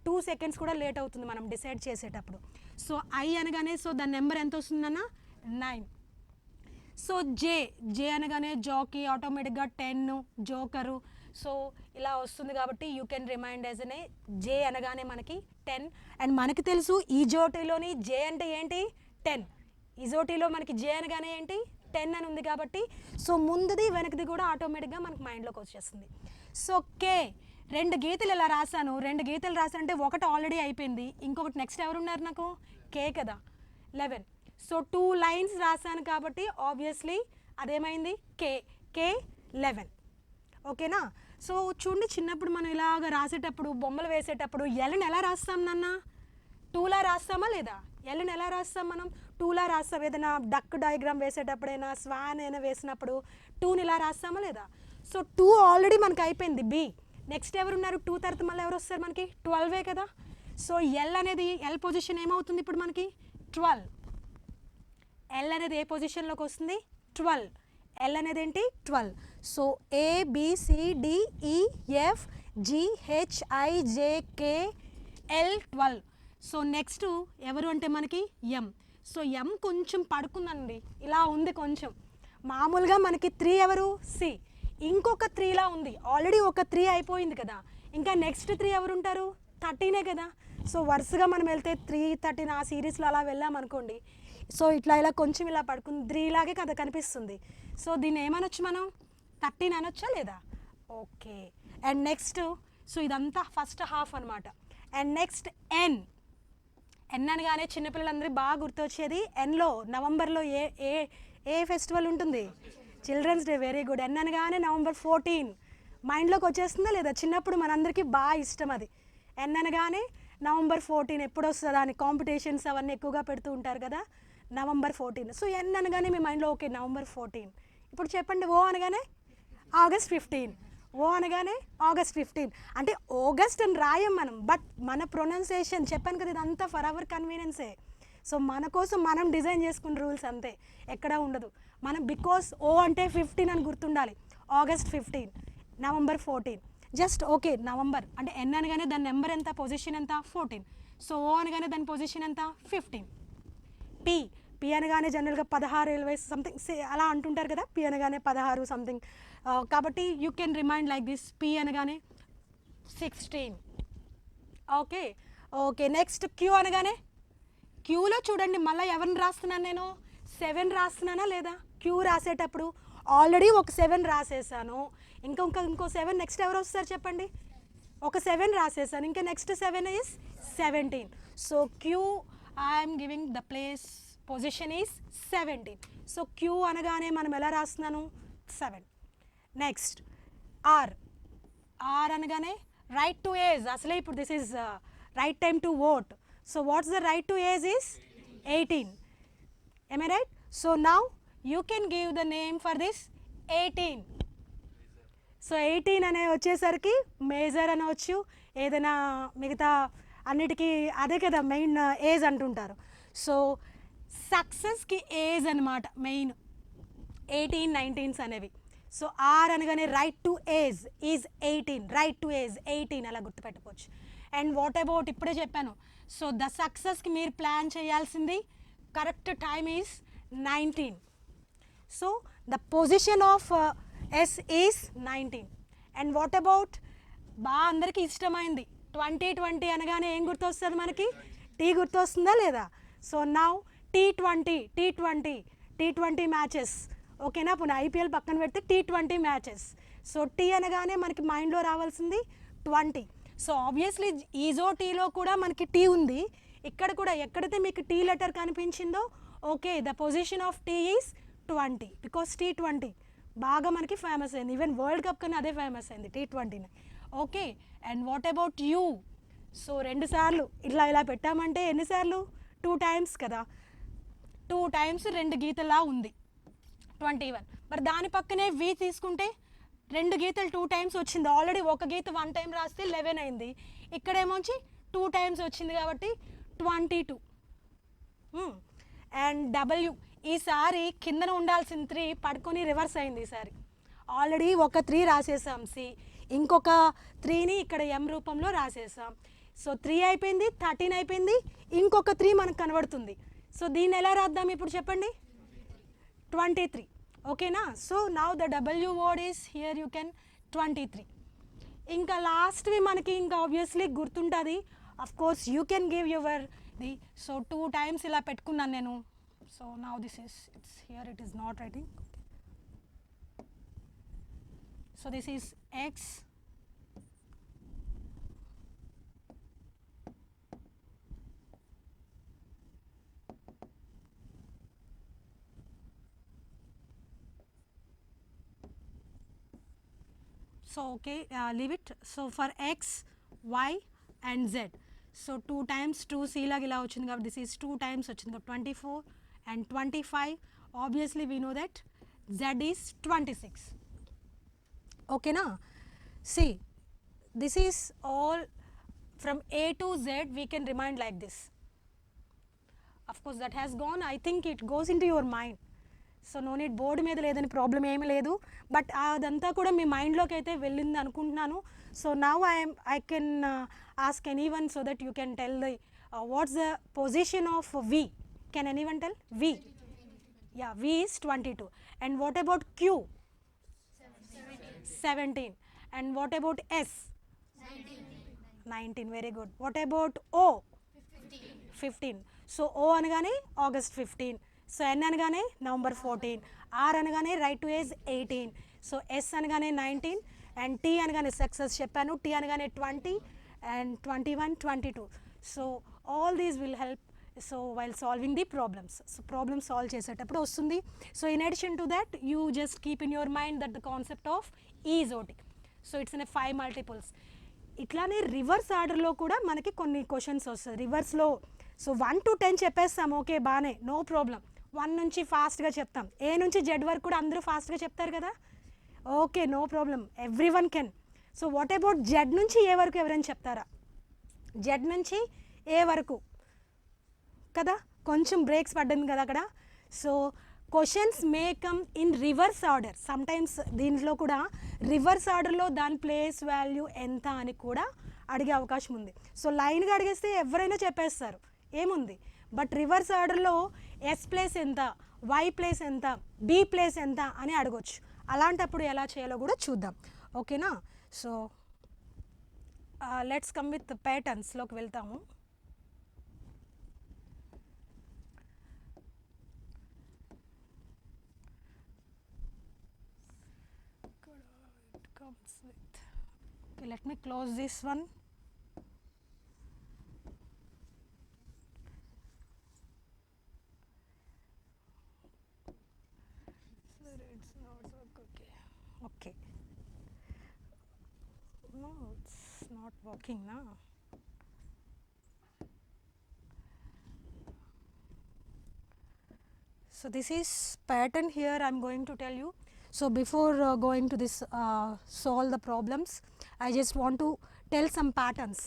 2 seconds కూడా లేట్ అవుతుంది మనం డిసైడ్ చేసేటప్పుడు. సో ఐ అనగానే సో దాని నెంబర్ ఎంత వస్తుందన్న? 9. సో జే అనగానే జాకీ, ఆటోమేటిక్గా 10 జోకరు. సో ఇలా వస్తుంది కాబట్టి యూ కెన్ రిమైండ్ యాజ్ అనే జే అనగానే మనకి 10. అండ్ మనకి తెలుసు ఈజోటీలోని జే అంటే ఏంటి 10. ఈజోటీలో మనకి జే అనగానే ఏంటి 10 అని ఉంది కాబట్టి సో ముందుది వెనకది కూడా ఆటోమేటిక్గా మనకి మైండ్లోకి వచ్చేస్తుంది. సో కే 2 గీతలు ఇలా రాశాను, 2 గీతలు రాశానంటే ఒకటి ఆల్రెడీ అయిపోయింది, ఇంకొకటి నెక్స్ట్ ఎవరున్నారు నాకు కే కదా 11. సో 2 లైన్స్ రాశాను కాబట్టి ఆబ్వియస్లీ అదేమైంది కే 11. ఓకేనా. సో చూడండి చిన్నప్పుడు మనం ఇలాగ రాసేటప్పుడు బొమ్మలు వేసేటప్పుడు ఎల్ని ఎలా రాస్తాం నాన్న 2లా రాస్తామా లేదా? ఎల్ని ఎలా రాస్తాం మనం 2లా రాస్తాం. ఏదైనా డక్ డయాగ్రామ్ వేసేటప్పుడైనా స్వాన్ అయినా వేసినప్పుడు 2ని ఇలా రాస్తామా లేదా? సో 2 ఆల్రెడీ మనకి అయిపోయింది బి. నెక్స్ట్ ఎవరున్నారు 2 తర్వాత మళ్ళీ ఎవరు వస్తారు మనకి 12 కదా. సో ఎల్ అనేది ఎల్ పొజిషన్ ఏమవుతుంది ఇప్పుడు మనకి 12. ఎల్ అనేది ఏ పొజిషన్లోకి వస్తుంది 12. ఎల్ అనేది ఏంటి 12. So ABCDEFGHIJKL 12. సో నెక్స్ట్ ఎవరు అంటే మనకి ఎం. సో ఎం కొంచెం పడుకుందండి, ఇలా ఉంది కొంచెం. మామూలుగా మనకి 3 ఎవరు సి, ఇంకొక 3లా ఉంది. ఆల్రెడీ ఒక 3 అయిపోయింది కదా, ఇంకా నెక్స్ట్ 3 ఎవరు ఉంటారు 13 కదా. సో వరుసగా మనం వెళ్తే 3, 13 ఆ సిరీస్లో అలా వెళ్ళామనుకోండి. సో ఇట్లా ఇలా కొంచెం ఇలా పడుకుంది 3 లాగే కదా కనిపిస్తుంది. సో దీన్ని ఏమనొచ్చు మనం 13 అనొచ్చా లేదా? ఓకే. అండ్ నెక్స్ట్ సో ఇదంతా ఫస్ట్ హాఫ్ అనమాట. అండ్ నెక్స్ట్ ఎన్ అనగానే చిన్నపిల్లలందరూ బాగా గుర్తొచ్చేది ఎన్లో నవంబర్లో ఏ ఏ ఏ ఫెస్టివల్ ఉంటుంది children's day. Very good. N అనగానే నవంబర్ 14 మైండ్లోకి వచ్చేస్తుందా లేదా? చిన్నప్పుడు మనందరికీ బాగా ఇష్టం అది. ఎన్ అనగానే నవంబర్ 14 ఎప్పుడు వస్తుందా అని కాంపిటీషన్స్ అవన్నీ ఎక్కువగా పెడుతూ ఉంటారు కదా, నవంబర్ 14. సో ఎన్ అనగానే మీ మైండ్లో ఓకే నవంబర్ 14. ఇప్పుడు చెప్పండి ఓ అనగానే ఆగస్ట్ 15. ఓ అనగానే ఆగస్ట్ 15. అంటే ఆగస్ట్ అని రాయం మనం, బట్ మన ప్రొనౌన్సియేషన్ చెప్పాను కదా ఇదంతా ఫర్ అవర్ కన్వీనియన్సే. సో మన కోసం మనం డిజైన్ చేసుకున్న రూల్స్ అంతే, ఎక్కడా ఉండదు. మనం బికాస్ ఓ అంటే 15 అని గుర్తుండాలి. August 15, November 14 just okay. November అంటే ఎన్ అనగానే దాని నెంబర్ ఎంత పొజిషన్ ఎంత 14. సో ఓ అనగానే దాని పొజిషన్ ఎంత 15. పి అనగానే జనరల్గా 16, 20 సంథింగ్ అలా అంటుంటారు కదా, పి అనగానే 16 సంథింగ్. కాబట్టి you can remind like this. P అనగానే 16. Okay okay. నెక్స్ట్ క్యూ అనగానే క్యూలో చూడండి మళ్ళీ ఎవరిని రాస్తున్నాను నేను 7 రాస్తున్నానా లేదా? క్యూ రాసేటప్పుడు ఆల్రెడీ ఒక 7 రాసేసాను, ఇంకో 7 నెక్స్ట్ ఎవరు వస్తారు చెప్పండి? ఒక 7 రాసేసాను, ఇంకా next 7 is 17. So Q I'm giving the place position is 17. So Q అనగానే మనం ఎలా రాస్తున్నాను 7. నెక్స్ట్ ఆర్ అనగానే రైట్ టు ఏజ్. అసలే ఇప్పుడు this is right time to vote. So what's the right to age is 18. am I right? So now you can give the name for this 18. So 18 అనే వచ్చేసరికి మేజర్ అనవచ్చు, ఏదైనా మిగతా అన్నిటికీ అదే కదా మెయిన్ ఏజ్ అంటుంటారు. సో సక్సెస్కి ఏజ్ అనమాట మెయిన్ 18, 19s అనేవి. సో ఆర్ అనగానే right to age is 18. Right to age 18 అలా గుర్తుపెట్టుకోవచ్చు. అండ్ వాట్ అబౌట్ ఇప్పుడే చెప్పాను. సో ద సక్సెస్కి మీరు ప్లాన్ చేయాల్సింది correct time is 19. So the position of S is 19. And what about బాగా అందరికీ ఇష్టమైంది 2020 అనగానే ఏం గుర్తొస్తుంది మనకి? టీ గుర్తొస్తుందా లేదా? సో నౌ T20 మ్యాచెస్ ఓకేనా. పునః ఐపీఎల్ పక్కన పెడితే T20 మ్యాచెస్. సో టీ అనగానే మనకి మైండ్లో రావాల్సింది 20. సో ఆబ్వియస్లీ ఈజో టీలో కూడా మనకి టీ ఉంది, ఇక్కడ కూడా ఎక్కడైతే మీకు టీ లెటర్ కనిపించిందో okay the position of T is 20 because T20 బాగా మనకి ఫేమస్ అయింది. ఈవెన్ వరల్డ్ కప్ కన్నా అదే ఫేమస్ అయింది T20. Okay. And what about you? So 2 సార్లు ఇలా పెట్టామంటే ఎన్నిసార్లు 2 times కదా, 2 times 2 గీతలా ఉంది 21. మరి దాని పక్కనే వి తీసుకుంటే 2 గీతలు 2 times వచ్చింది. ఆల్రెడీ ఒక గీత 1 time రాస్తే 11 అయింది, ఇక్కడేమోంచి 2 times వచ్చింది కాబట్టి 22. అండ్ డబ్ల్యూ ఈసారి కిందన ఉండాల్సిన 3 పడుకొని రివర్స్ అయింది. ఈసారి ఆల్రెడీ ఒక 3 రాసేసాం సి, ఇంకొక 3ని ఇక్కడ ఎం రూపంలో రాసేసాం. సో 3 అయిపోయింది, 13 అయిపోయింది, ఇంకొక 3 మనకు కనబడుతుంది. సో దీన్ని ఎలా రాద్దాం ఇప్పుడు చెప్పండి? 23. Okay na? So now the W word is here, you can 23. ఇంకా లాస్ట్వి మనకి ఇంకా ఆబ్వియస్లీ గుర్తుంటుంది. Of course you can give your the. So 2 times ఇలా పెట్టుకున్నాను నేను. So now this is it's here, it is not writing. So this is X, so okay, leave it. So for x, y and z, so 2 times 2 c లాగా ఇలా వచ్చింది కాబట్టి this is 2 times వచ్చింది కాబట్టి 24 and 25. obviously we know that z is 26. okay na? See, this is all from a to z we can remind like this. of course that has gone, I think it goes into your mind. So no need, board మీద లేదని ప్రాబ్లం ఏమీ లేదు, బట్ అదంతా కూడా మీ మైండ్లోకి అయితే వెళ్ళింది అనుకుంటున్నాను. So now I can ask any one so that you can tell the what's the position of V. Can any one tell V? Yeah, V is 22. And what about Q? 17. And what about S? 19. Very good. What about O? 15. So O అనగానే ఆగస్ట్ 15. సో ఎన్ అనగానే నవంబర్ 14. ఆర్ అనగానే right to age 18. So S అనగానే 19. అండ్ టీ అనగానే సక్సెస్ చెప్పాను, టీ అనగానే 20 and 21, 22. So all these will help so while solving the problems. So problem solve చేసేటప్పుడు వస్తుంది. So in addition to that you just keep in your mind that the concept of is OT. So it's in 5 multiples. ఇట్లానే రివర్స్ ఆర్డర్లో కూడా మనకి కొన్ని క్వశ్చన్స్ వస్తుంది రివర్స్లో. సో 1 to 10 చెప్పేస్తాం, ఓకే బాగానే, నో ప్రాబ్లం. 1 నుంచి ఫాస్ట్గా చెప్తాం, ఏ నుంచి జెడ్ వరకు కూడా అందరూ ఫాస్ట్గా చెప్తారు కదా, okay no problem, everyone can. So what about Z నుంచి ఏ వరకు ఎవరైనా చెప్తారా? జెడ్ నుంచి ఏ వరకు కదా, కొంచెం బ్రేక్స్ పడ్డది కదా అక్కడ. So questions may come in reverse order. Sometimes దీంట్లో కూడా రివర్స్ ఆర్డర్లో దాని ప్లేస్ వాల్యూ ఎంత అని కూడా అడిగే అవకాశం ఉంది. సో లైన్గా అడిగేస్తే ఎవరైనా చెప్పేస్తారు, ఏముంది. బట్ రివర్స్ ఆర్డర్లో ఎస్ ప్లేస్ ఎంత, వై ప్లేస్ ఎంత, బి ప్లేస్ ఎంత అని అడగొచ్చు. అలాంటప్పుడు ఎలా చేయాలో కూడా చూద్దాం, ఓకేనా. సో లెట్స్ కమ్ విత్ ప్యాటర్న్స్లోకి వెళ్తాము. Okay, let me close this one. It's not okay. Okay. No, it's not working now. So this is pattern here I am going to tell you. So before going to this solve the problems, I just want to tell some patterns.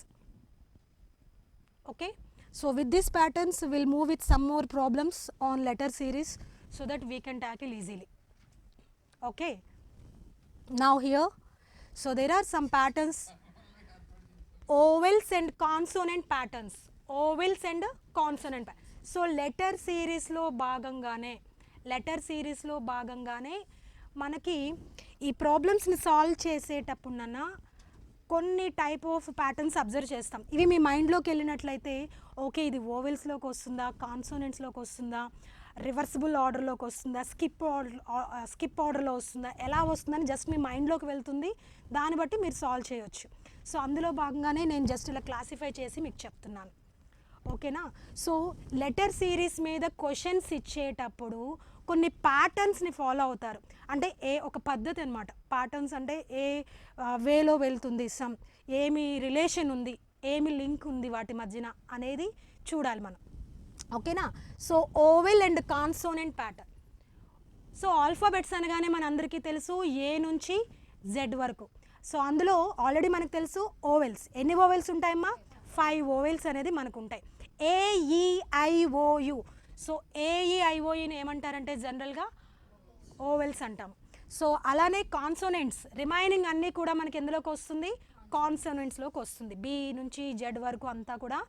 Okay, so with these patterns we will move with some more problems on letter series so that we can tackle easily. Okay, now here, so there are some patterns, vowels and consonant patterns, vowels and consonant so letter series lo భాగంగానే మనకి ఈ ప్రాబ్లమ్స్ని సాల్వ్ చేసేటప్పుడన్నా కొన్ని టైప్ ఆఫ్ ప్యాటర్న్స్ అబ్జర్వ్ చేస్తాం. ఇవి మీ మైండ్లోకి వెళ్ళినట్లయితే ఓకే ఇది ఓవెల్స్లోకి వస్తుందా, కాన్సోనెంట్స్లోకి వస్తుందా, రివర్సిబుల్ ఆర్డర్లోకి వస్తుందా, స్కిప్ ఆర్డర్లో వస్తుందా, ఎలా వస్తుందని జస్ట్ మీ మైండ్లోకి వెళ్తుంది. దాన్ని బట్టి మీరు సాల్వ్ చేయొచ్చు. సో అందులో భాగంగానే నేను జస్ట్ ఇలా క్లాసిఫై చేసి మీకు చెప్తున్నాను, ఓకేనా. సో లెటర్ సిరీస్ మీద క్వశ్చన్స్ ఇచ్చేటప్పుడు కొన్ని ప్యాటర్న్స్ని ఫాలో అవుతారు. అంటే ఒక పద్ధతి అనమాట. ప్యాటర్న్స్ అంటే ఏ వేలో వెళ్తుంది, ఏమి రిలేషన్ ఉంది, ఏమి లింక్ ఉంది వాటి మధ్యన అనేది చూడాలి మనం, ఓకేనా. So vowel and consonant pattern. So alphabets అనగానే మనందరికీ తెలుసు ఏ నుంచి జెడ్ వరకు. సో అందులో ఆల్రెడీ మనకు తెలుసు ఓవెల్స్. ఎన్ని ఓవెల్స్ ఉంటాయమ్మా? 5 ఓవెల్స్ అనేది మనకు ఉంటాయి. AEIOU. సో AEIOUని ఏమంటారంటే జనరల్గా ఓవెల్స్ అంటాం. సో అలానే కాన్సోనెంట్స్ రిమైనింగ్ అన్నీ కూడా మనకి ఎందులోకి వస్తుంది? కాన్సోనెంట్స్లోకి వస్తుంది. B నుంచి జెడ్ వరకు అంతా కూడా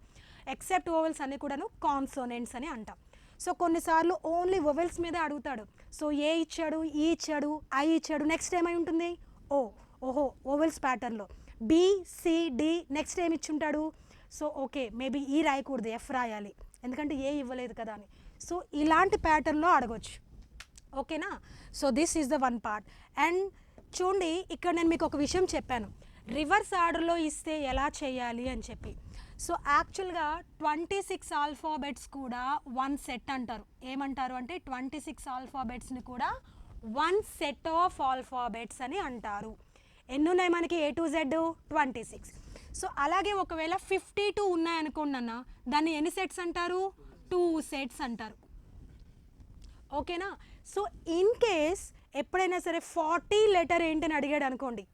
ఎక్సెప్ట్ ఓవెల్స్ అన్నీ కూడాను కాన్సోనెంట్స్ అని అంటాం. సో కొన్నిసార్లు ఓన్లీ వొవెల్స్ మీద అడుగుతాడు. సో ఏ ఇచ్చాడు, ఈ ఇచ్చాడు, ఐ ఇచ్చాడు, నెక్స్ట్ ఏమై ఉంటుంది ఓ, ఓహో వొవెల్స్ ప్యాటర్న్లో. బి, సి, డి, నెక్స్ట్ ఏమి ఇచ్చుంటాడు. సో ఓకే మేబీ ఈ రాయకూడదు, ఎఫ్ రాయాలి, ఎందుకంటే ఏ ఇవ్వలేదు కదా అని. సో ఇలాంటి ప్యాటర్న్లో అడగొచ్చు. ఓకేనా. So this is the one part. And చూడండి ఇక్కడ నేను మీకు ఒక విషయం చెప్పాను, రివర్స్ ఆర్డర్లో ఇస్తే ఎలా చేయాలి అని చెప్పి. సో యాక్చువల్గా 26 ఆల్ఫాబెట్స్ కూడా వన్ సెట్ అంటారు. ఏమంటారు అంటే 26 ఆల్ఫాబెట్స్ని కూడా వన్ సెట్ ఆఫ్ ఆల్ఫాబెట్స్ అని అంటారు. ఎన్ని ఉన్నాయి మనకి A to Z? 26. సో అలాగే ఒకవేళ 52 ఉన్నాయనుకోండి అన్న, దాన్ని ఎన్ని సెట్స్ అంటారు? 2 సెట్స్ అంటారు. ఓకేనా. సో ఇన్ కేస్ ఎప్పుడైనా సరే 40 లెటర్ ఏంటని అడిగాడు అనుకోండి,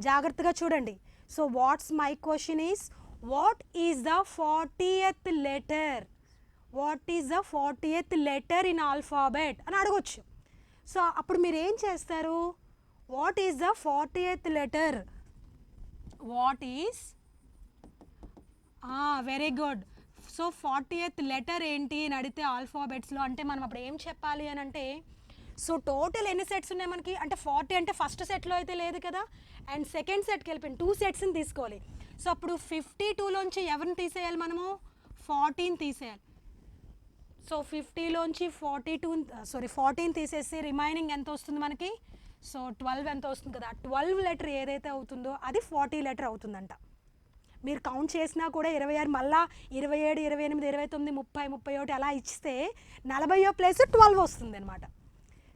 జాగ్రత్తగా చూడండి. So what's my question is what is the 40th letter, what is the 40th letter in alphabet అని అడగొచ్చు. సో అప్పుడు మీరు ఏం చేస్తారు, what is the 40th letter, what is very good. So 40th letter ఏంటి అని అడిగితే ఆల్ఫాబెట్స్లో అంటే మనం అప్పుడు ఏం చెప్పాలి అని అంటే, సో టోటల్ ఎన్ని సెట్స్ ఉన్నాయి మనకి అంటే 40 అంటే ఫస్ట్ సెట్లో అయితే లేదు కదా, అండ్ సెకండ్ సెట్కి వెళ్ళిపోయింది 2 సెట్స్ని తీసుకోవాలి. సో అప్పుడు 52లోంచి ఎవరిని తీసేయాలి మనము, 14 తీసేయాలి. సో 50లోంచి 14 తీసేసి రిమైనింగ్ ఎంత వస్తుంది మనకి, సో 12 ఎంత వస్తుంది కదా, 12 లెటర్ ఏదైతే అవుతుందో అది 40 లెటర్ అవుతుందంట. మీరు కౌంట్ చేసినా కూడా 26 మళ్ళా 27, 28, 29, 30, 31 అలా ఇస్తే 40వ ప్లేస్ 12 వస్తుంది అనమాట.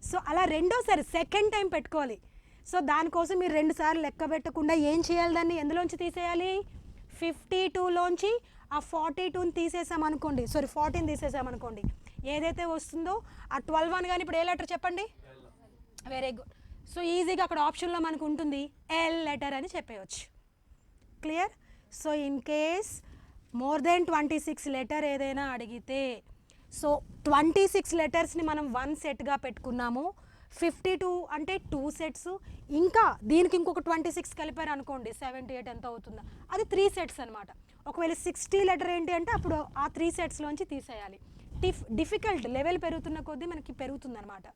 సో అలా రెండోసారి సెకండ్ టైం పెట్టుకోవాలి. సో దానికోసం మీరు 2 సార్లు లెక్క పెట్టకుండా ఏం చేయాలి, దాన్ని ఎందులోంచి తీసేయాలి, 52లోంచి ఆ 42ని తీసేసామనుకోండి, 14 తీసేసామనుకోండి, ఏదైతే వస్తుందో ఆ 12 అని. కానీ ఇప్పుడు ఏ లెటర్ చెప్పండి, వెరీ గుడ్. సో ఈజీగా అక్కడ ఆప్షన్లో మనకు ఉంటుంది ఎల్ లెటర్ అని చెప్పేయచ్చు. Clear. So in case more than 26 letter ఏదైనా అడిగితే, సో 26 లెటర్స్ని మనం 1 సెట్గా పెట్టుకున్నాము, 52 అంటే 2 సెట్స్, ఇంకా దీనికి ఇంకొక 26 కలిపారు అనుకోండి 78 ఎంత అవుతుందో అది 3 సెట్స్ అనమాట. ఒకవేళ 60 లెటర్ ఏంటి అంటే అప్పుడు ఆ 3 సెట్స్లోంచి తీసేయాలి. డిఫికల్ట్ లెవెల్ పెరుగుతున్న కొద్దీ మనకి పెరుగుతుంది అనమాట.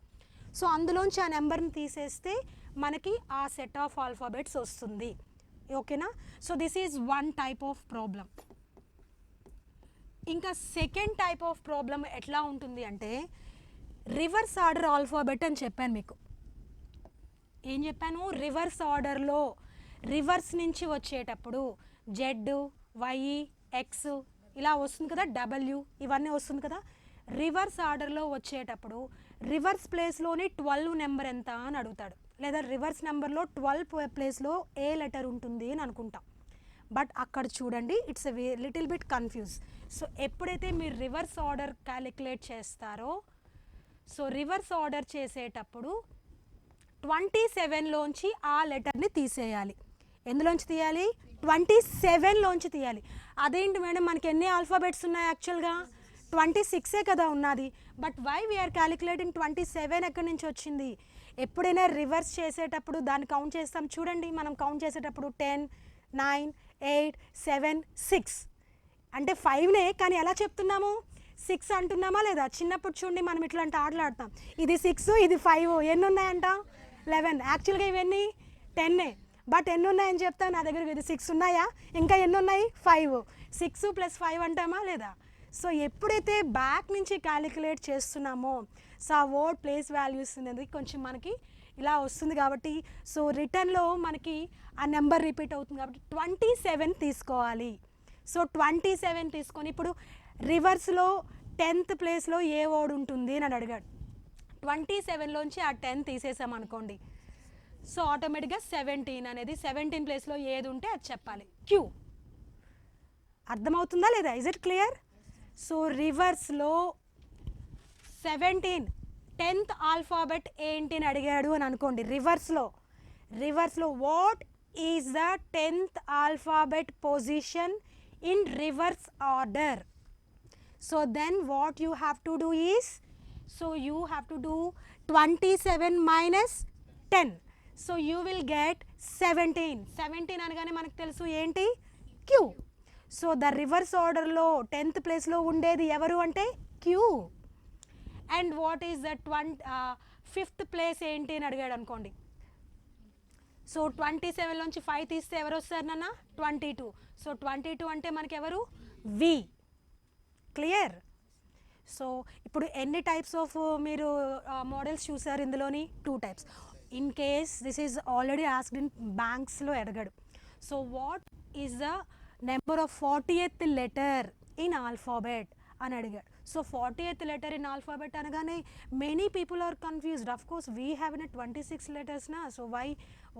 సో అందులోంచి ఆ నెంబర్ని తీసేస్తే మనకి ఆ సెట్ ఆఫ్ ఆల్ఫాబెట్స్ వస్తుంది. ఓకేనా. So this is one type of problem. ఇంకా సెకండ్ టైప్ ఆఫ్ ప్రాబ్లం ఎట్లా ఉంటుంది అంటే, రివర్స్ ఆర్డర్ ఆల్ఫాబెట్ అని చెప్పాను మీకు. ఏం చెప్పాను, రివర్స్ ఆర్డర్లో రివర్స్ నుంచి వచ్చేటప్పుడు జెడ్, వై, ఎక్స్ ఇలా వస్తుంది కదా, డబ్ల్యూ ఇవన్నీ వస్తుంది కదా. రివర్స్ ఆర్డర్లో వచ్చేటప్పుడు రివర్స్ ప్లేస్లోని 12 నెంబర్ ఎంత అని అడుగుతాడు, లేదా రివర్స్ నెంబర్లో 12 ప్లేస్లో ఏ లెటర్ ఉంటుంది అని అనుకుంటాం. బట్ అక్కడ చూడండి it's a little bit confuse. So ఎప్పుడైతే మీరు రివర్స్ ఆర్డర్ క్యాలిక్యులేట్ చేస్తారో, సో రివర్స్ ఆర్డర్ చేసేటప్పుడు 27లోంచి ఆ లెటర్ని తీసేయాలి. ఎందులోంచి తీయాలి, 27లోంచి తీయాలి. అదేంటి మేడం మనకి ఎన్ని ఆల్ఫాబెట్స్ ఉన్నాయి, యాక్చువల్గా 26 కదా ఉన్నది, బట్ వై వీఆర్ క్యాలిక్యులేటింగ్ 27 ఎక్కడి నుంచి వచ్చింది. ఎప్పుడైనా రివర్స్ చేసేటప్పుడు దాన్ని కౌంట్ చేస్తాం చూడండి, మనం కౌంట్ చేసేటప్పుడు 10, 9, 8, 7, 6 అంటే 5నే, కానీ ఎలా చెప్తున్నాము 6 అంటున్నామా లేదా. చిన్నప్పుడు చూడండి మనం ఇట్లాంటి ఆటలు ఆడతాం, ఇది 6 ఇది 5, ఎన్ని ఉన్నాయంట 11. యాక్చువల్గా ఇవన్నీ 10ఏ, బట్ ఎన్ని ఉన్నాయని చెప్తా, నా దగ్గర ఇది 6 ఉన్నాయా, ఇంకా ఎన్ని ఉన్నాయి 5, 6 + 5 అంటామా లేదా. సో ఎప్పుడైతే బ్యాక్ నుంచి క్యాలిక్యులేట్ చేస్తున్నామో, సో ఆ వర్డ్ ప్లేస్ వాల్యూస్ అనేది కొంచెం మనకి ఇలా వస్తుంది కాబట్టి, సో రిటర్న్లో మనకి ఆ నెంబర్ రిపీట్ అవుతుంది కాబట్టి 27 తీసుకోవాలి. సో 27 తీసుకొని ఇప్పుడు రివర్స్లో 10th ప్లేస్లో ఏ వర్డ్ ఉంటుంది అని అడిగాడు. 27లోంచి ఆ 10 తీసేసామనుకోండి, సో ఆటోమేటిక్గా 17 అనేది 17 ప్లేస్లో ఏది ఉంటే అది చెప్పాలి, క్యూ. అర్థమవుతుందా లేదా, ఇజ్ ఇట్ క్లియర్. సో రివర్స్లో 17 10th ఆల్ఫాబెట్ ఏంటి అని అడిగాడు అని అనుకోండి. రివర్స్లో what is the 10th alphabet position in reverse order. So then what you have to do is, so you have to do 27 - 10. So you will get 17 అనగానే మనకు తెలుసు ఏంటి, క్యూ. సో ద రివర్స్ ఆర్డర్లో 10th ప్లేస్లో ఉండేది ఎవరు అంటే Q. And what is the 5th place ఏంటి అని అడిగాడు అనుకోండి. సో 27 నుంచి 5 తీస్తే ఎవరు వస్తారు నాన్న? 22. సో 22 అంటే మనకి ఎవరు? వి. క్లియర్? సో ఇప్పుడు ఎన్ని టైప్స్ ఆఫ్ మీరు మోడల్స్ చూసారు ఇందులోని? 2 types. In case this is already asked in బ్యాంక్స్లో అడగడు. So what is the number of 40th letter in alphabet అని అడిగాడు. So 40th letter in alphabet అనగానే many people are confused. Of course we have in 26 letters నా. So why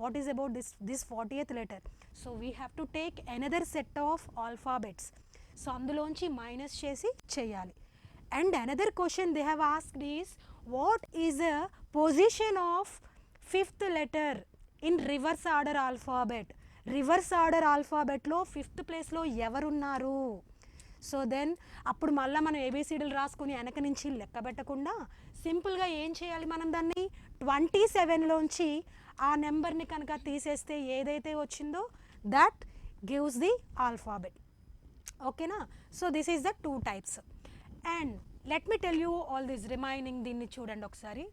what is about this 40th letter? So we have to take another set of alphabets. So అందులోంచి మైనస్ చేసి చేయాలి. And another question they have asked is, what is the position of 5th letter in reverse order alphabet? Reverse order alphabet లో 5th place లో ఎవరున్నారు? సో దెన్ అప్పుడు మళ్ళీ మనం ఏబిసిడీలు రాసుకుని వెనక నుంచి లెక్క పెట్టకుండా సింపుల్గా ఏం చేయాలి, మనం దాన్ని 27లోంచి ఆ నెంబర్ని కనుక తీసేస్తే ఏదైతే వచ్చిందో దట్ గివ్స్ ది ఆల్ఫాబెట్. ఓకేనా? So this is the 2 types. And let me tell you all this remaining. దీన్ని చూడండి ఒకసారి.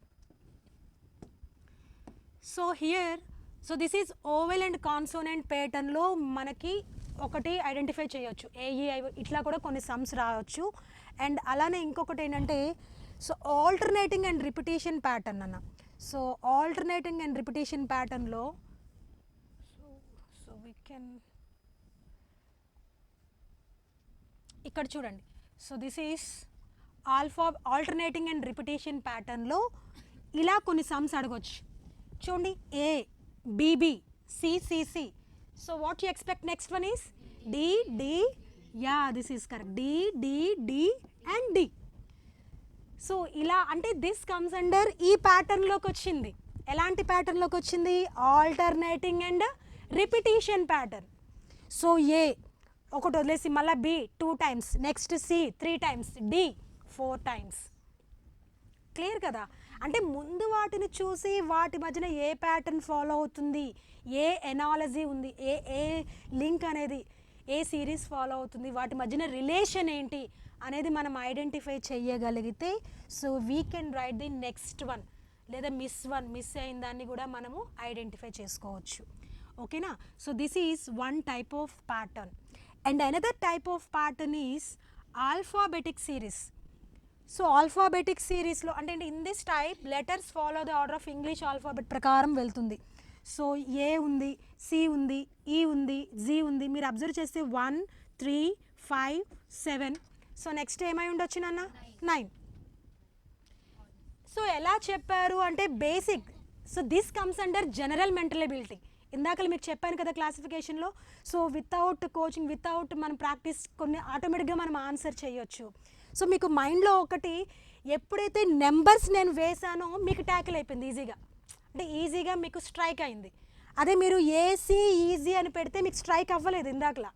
So here so this is oval and consonant ప్యాటర్న్లో మనకి ఒకటి ఐడెంటిఫై చేయొచ్చు. ఏఈఐ ఇట్లా కూడా కొన్ని సమ్స్ రావచ్చు. అండ్ అలానే ఇంకొకటి ఏంటంటే so alternating and repetition pattern అన్న. సో ఆల్టర్నేటింగ్ అండ్ రిపిటేషన్ ప్యాటర్న్లో సో వీ కెన్ ఇక్కడ చూడండి. So this is alternating and repetition ప్యాటర్న్లో ఇలా కొన్ని సమ్స్ అడగొచ్చు. చూడండి, A B B C C C. So what you expect next one is D D. Yeah, this is correct. D D D and D. So ఇలా అంటే దిస్ కమ్స్ అండర్ ఈ ప్యాటర్న్లోకి వచ్చింది. ఎలాంటి ప్యాటర్న్లోకి వచ్చింది? Alternating and repetition pattern. So A ఒకటి వదిలేసి మళ్ళీ B 2 times, next C 3 times, D 4 times. Clear కదా? అంటే ముందు వాటిని చూసి వాటి మధ్యన ఏ ప్యాటర్న్ ఫాలో అవుతుంది, ఏ ఎనాలజీ ఉంది, ఏ లింక్ అనేది, ఏ సిరీస్ ఫాలో అవుతుంది, వాటి మధ్యన రిలేషన్ ఏంటి అనేది మనం ఐడెంటిఫై చేయగలిగితే so we can write the next one. లేదా మిస్ అయిన దాన్ని కూడా మనము ఐడెంటిఫై చేసుకోవచ్చు. ఓకేనా? So this is one type of pattern. And another type of pattern is alphabetic series. So alphabetic series లో అంటే in this type letters follow the order of English alphabet ప్రకారం వెళ్తుంది. సో ఏ ఉంది, సి ఉంది, ఈ ఉంది, జీ ఉంది. మీరు అబ్జర్వ్ చేస్తే 1 3 5 7. సో నెక్స్ట్ ఏమై ఉండొచ్చు నాన్న? 9. సో ఎలా చెప్పారు అంటే basic. So this comes under general mental ability. ఇందాక మీకు చెప్పాను కదా క్లాసిఫికేషన్లో. సో వితౌట్ కోచింగ్, వితౌట్ మన ప్రాక్టీస్ కొన్ని ఆటోమేటిక్గా మనం ఆన్సర్ చేయొచ్చు. సో మీకు మైండ్లో ఒకటి ఎప్పుడైతే నెంబర్స్ నేను వేసానో మీకు ట్యాకిల్ అయిపోయింది ఈజీగా. అంటే ఈజీగా మీకు స్ట్రైక్ అయింది. అదే మీరు ఏసీ ఈజీ అని పెడితే మీకు స్ట్రైక్ అవ్వలేదు ఇందాకలా.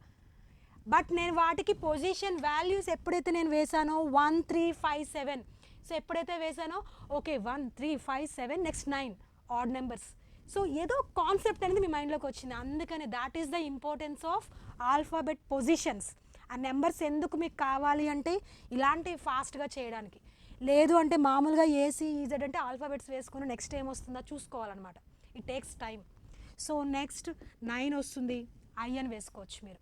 బట్ నేను వాటికి పొజిషన్ వాల్యూస్ ఎప్పుడైతే నేను వేసానో 1 3 5 7. సో ఎప్పుడైతే వేసానో okay 1 3 5 7 next 9 odd numbers. So ఏదో కాన్సెప్ట్ అనేది మీ మైండ్లోకి వచ్చింది. అందుకని that is the importance of alphabet positions. ఆ నెంబర్స్ ఎందుకు మీకు కావాలి అంటే ఇలాంటివి ఫాస్ట్గా చేయడానికి. లేదు అంటే మామూలుగా ఏసీ ఈజెడ్ అంటే ఆల్ఫాబెట్స్ వేసుకుని నెక్స్ట్ ఏం వస్తుందో చూసుకోవాలన్నమాట. It takes time. So next 9 వస్తుంది, ఐ అని వేసుకోవచ్చు మీరు.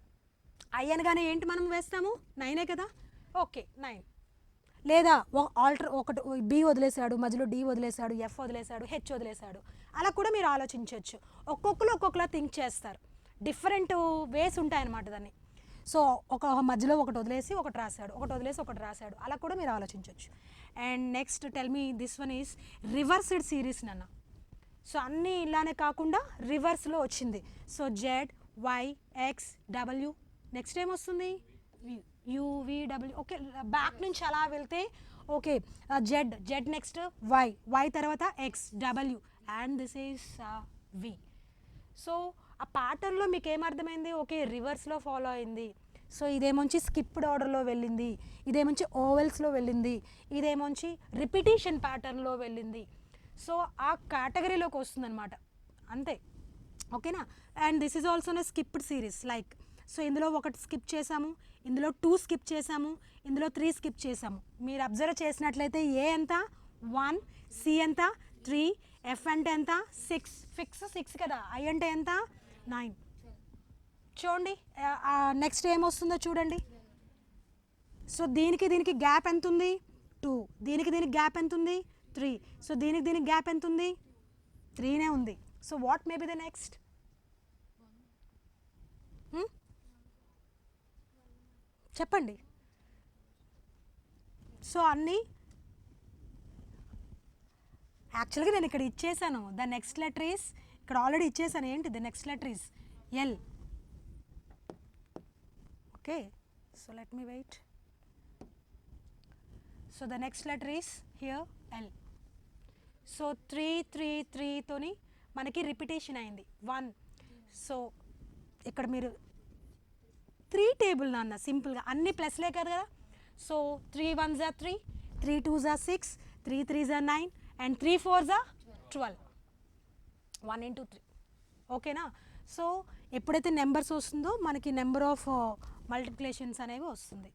ఐ అనగానే ఏంటి మనం వేస్తాము? 9 కదా. ఓకే 9. లేదా ఒకటి బి వదిలేశాడు, మధ్యలో డి వదిలేశాడు, ఎఫ్ వదిలేశాడు, హెచ్ వదిలేశాడు. అలా కూడా మీరు ఆలోచించవచ్చు. ఒక్కొక్కరు ఒక్కొక్కలా థింక్ చేస్తారు. డిఫరెంట్ వేస్ ఉంటాయన్నమాట దాన్ని. సో ఒక మధ్యలో ఒకటి వదిలేసి ఒకటి రాశాడు, ఒకటి వదిలేసి ఒకటి రాశాడు. అలా కూడా మీరు ఆలోచించవచ్చు. And next tell me this one is reversed series నాన్న. సో అన్నీ ఇలానే కాకుండా రివర్స్లో వచ్చింది. So Z Y X W. Next ఏమొస్తుంది? యువిడబ్ల్యూ. ఓకే, బ్యాక్ నుంచి అలా వెళ్తే ఓకే జెడ్ నెక్స్ట్ వై తర్వాత X W and this is V. So ఆ ప్యాటర్న్లో మీకు ఏమర్థమైంది? ఓకే రివర్స్లో ఫాలో అయింది. సో ఇదేమొంచి స్కిప్డ్ ఆర్డర్లో వెళ్ళింది, ఇదేమొంచి ఓవెల్స్లో వెళ్ళింది, ఇదేమొంచి రిపిటేషన్ ప్యాటర్న్లో వెళ్ళింది. సో ఆ కేటగిరీలోకి వస్తుంది అనమాట. అంతే. ఓకేనా? And this is also skipped series like so ఇందులో ఒకటి స్కిప్ చేసాము, ఇందులో 2 స్కిప్ చేసాము, ఇందులో 3 స్కిప్ చేసాము. మీరు అబ్జర్వ్ చేసినట్లయితే ఏ ఎంత 1, సి ఎంత 3, ఎఫ్ అంటే ఎంత 6, ఫిక్స్ 6 కదా, ఐ అంటే ఎంత 9. చూడండి నెక్స్ట్ ఏమొస్తుందో చూడండి. సో దీనికి గ్యాప్ ఎంత ఉంది 2, దీనికి గ్యాప్ ఎంత ఉంది 3, సో దీనికి గ్యాప్ ఎంత ఉంది 3నే ఉంది. So what may be the next? చెప్పండి. సో అన్నీ యాక్చువల్గా నేను ఇక్కడ ఇచ్చేసాను. ద నెక్స్ట్ లెటర్ ఈస్ ఇక్కడ ఆల్రెడీ ఇచ్చేసాను. ఏంటి the next letter is L. Okay, so let me wait. So the next letter is here L. So 3 3 3తోని మనకి రిపిటేషన్ అయింది 1. సో ఇక్కడ మీరు 3 టేబుల్ నాన్న సింపుల్గా అన్ని ప్లస్లే కదా. So 3 1s are 3, 3 2s are 6, 3 3s are 9 and 3 4s are 12. 1 into 3. ఓకేనా? సో ఎప్పుడైతే నెంబర్స్ వస్తుందో మనకి నెంబర్ ఆఫ్ మల్టిప్లికేషన్స్ అనేవి వస్తుంది.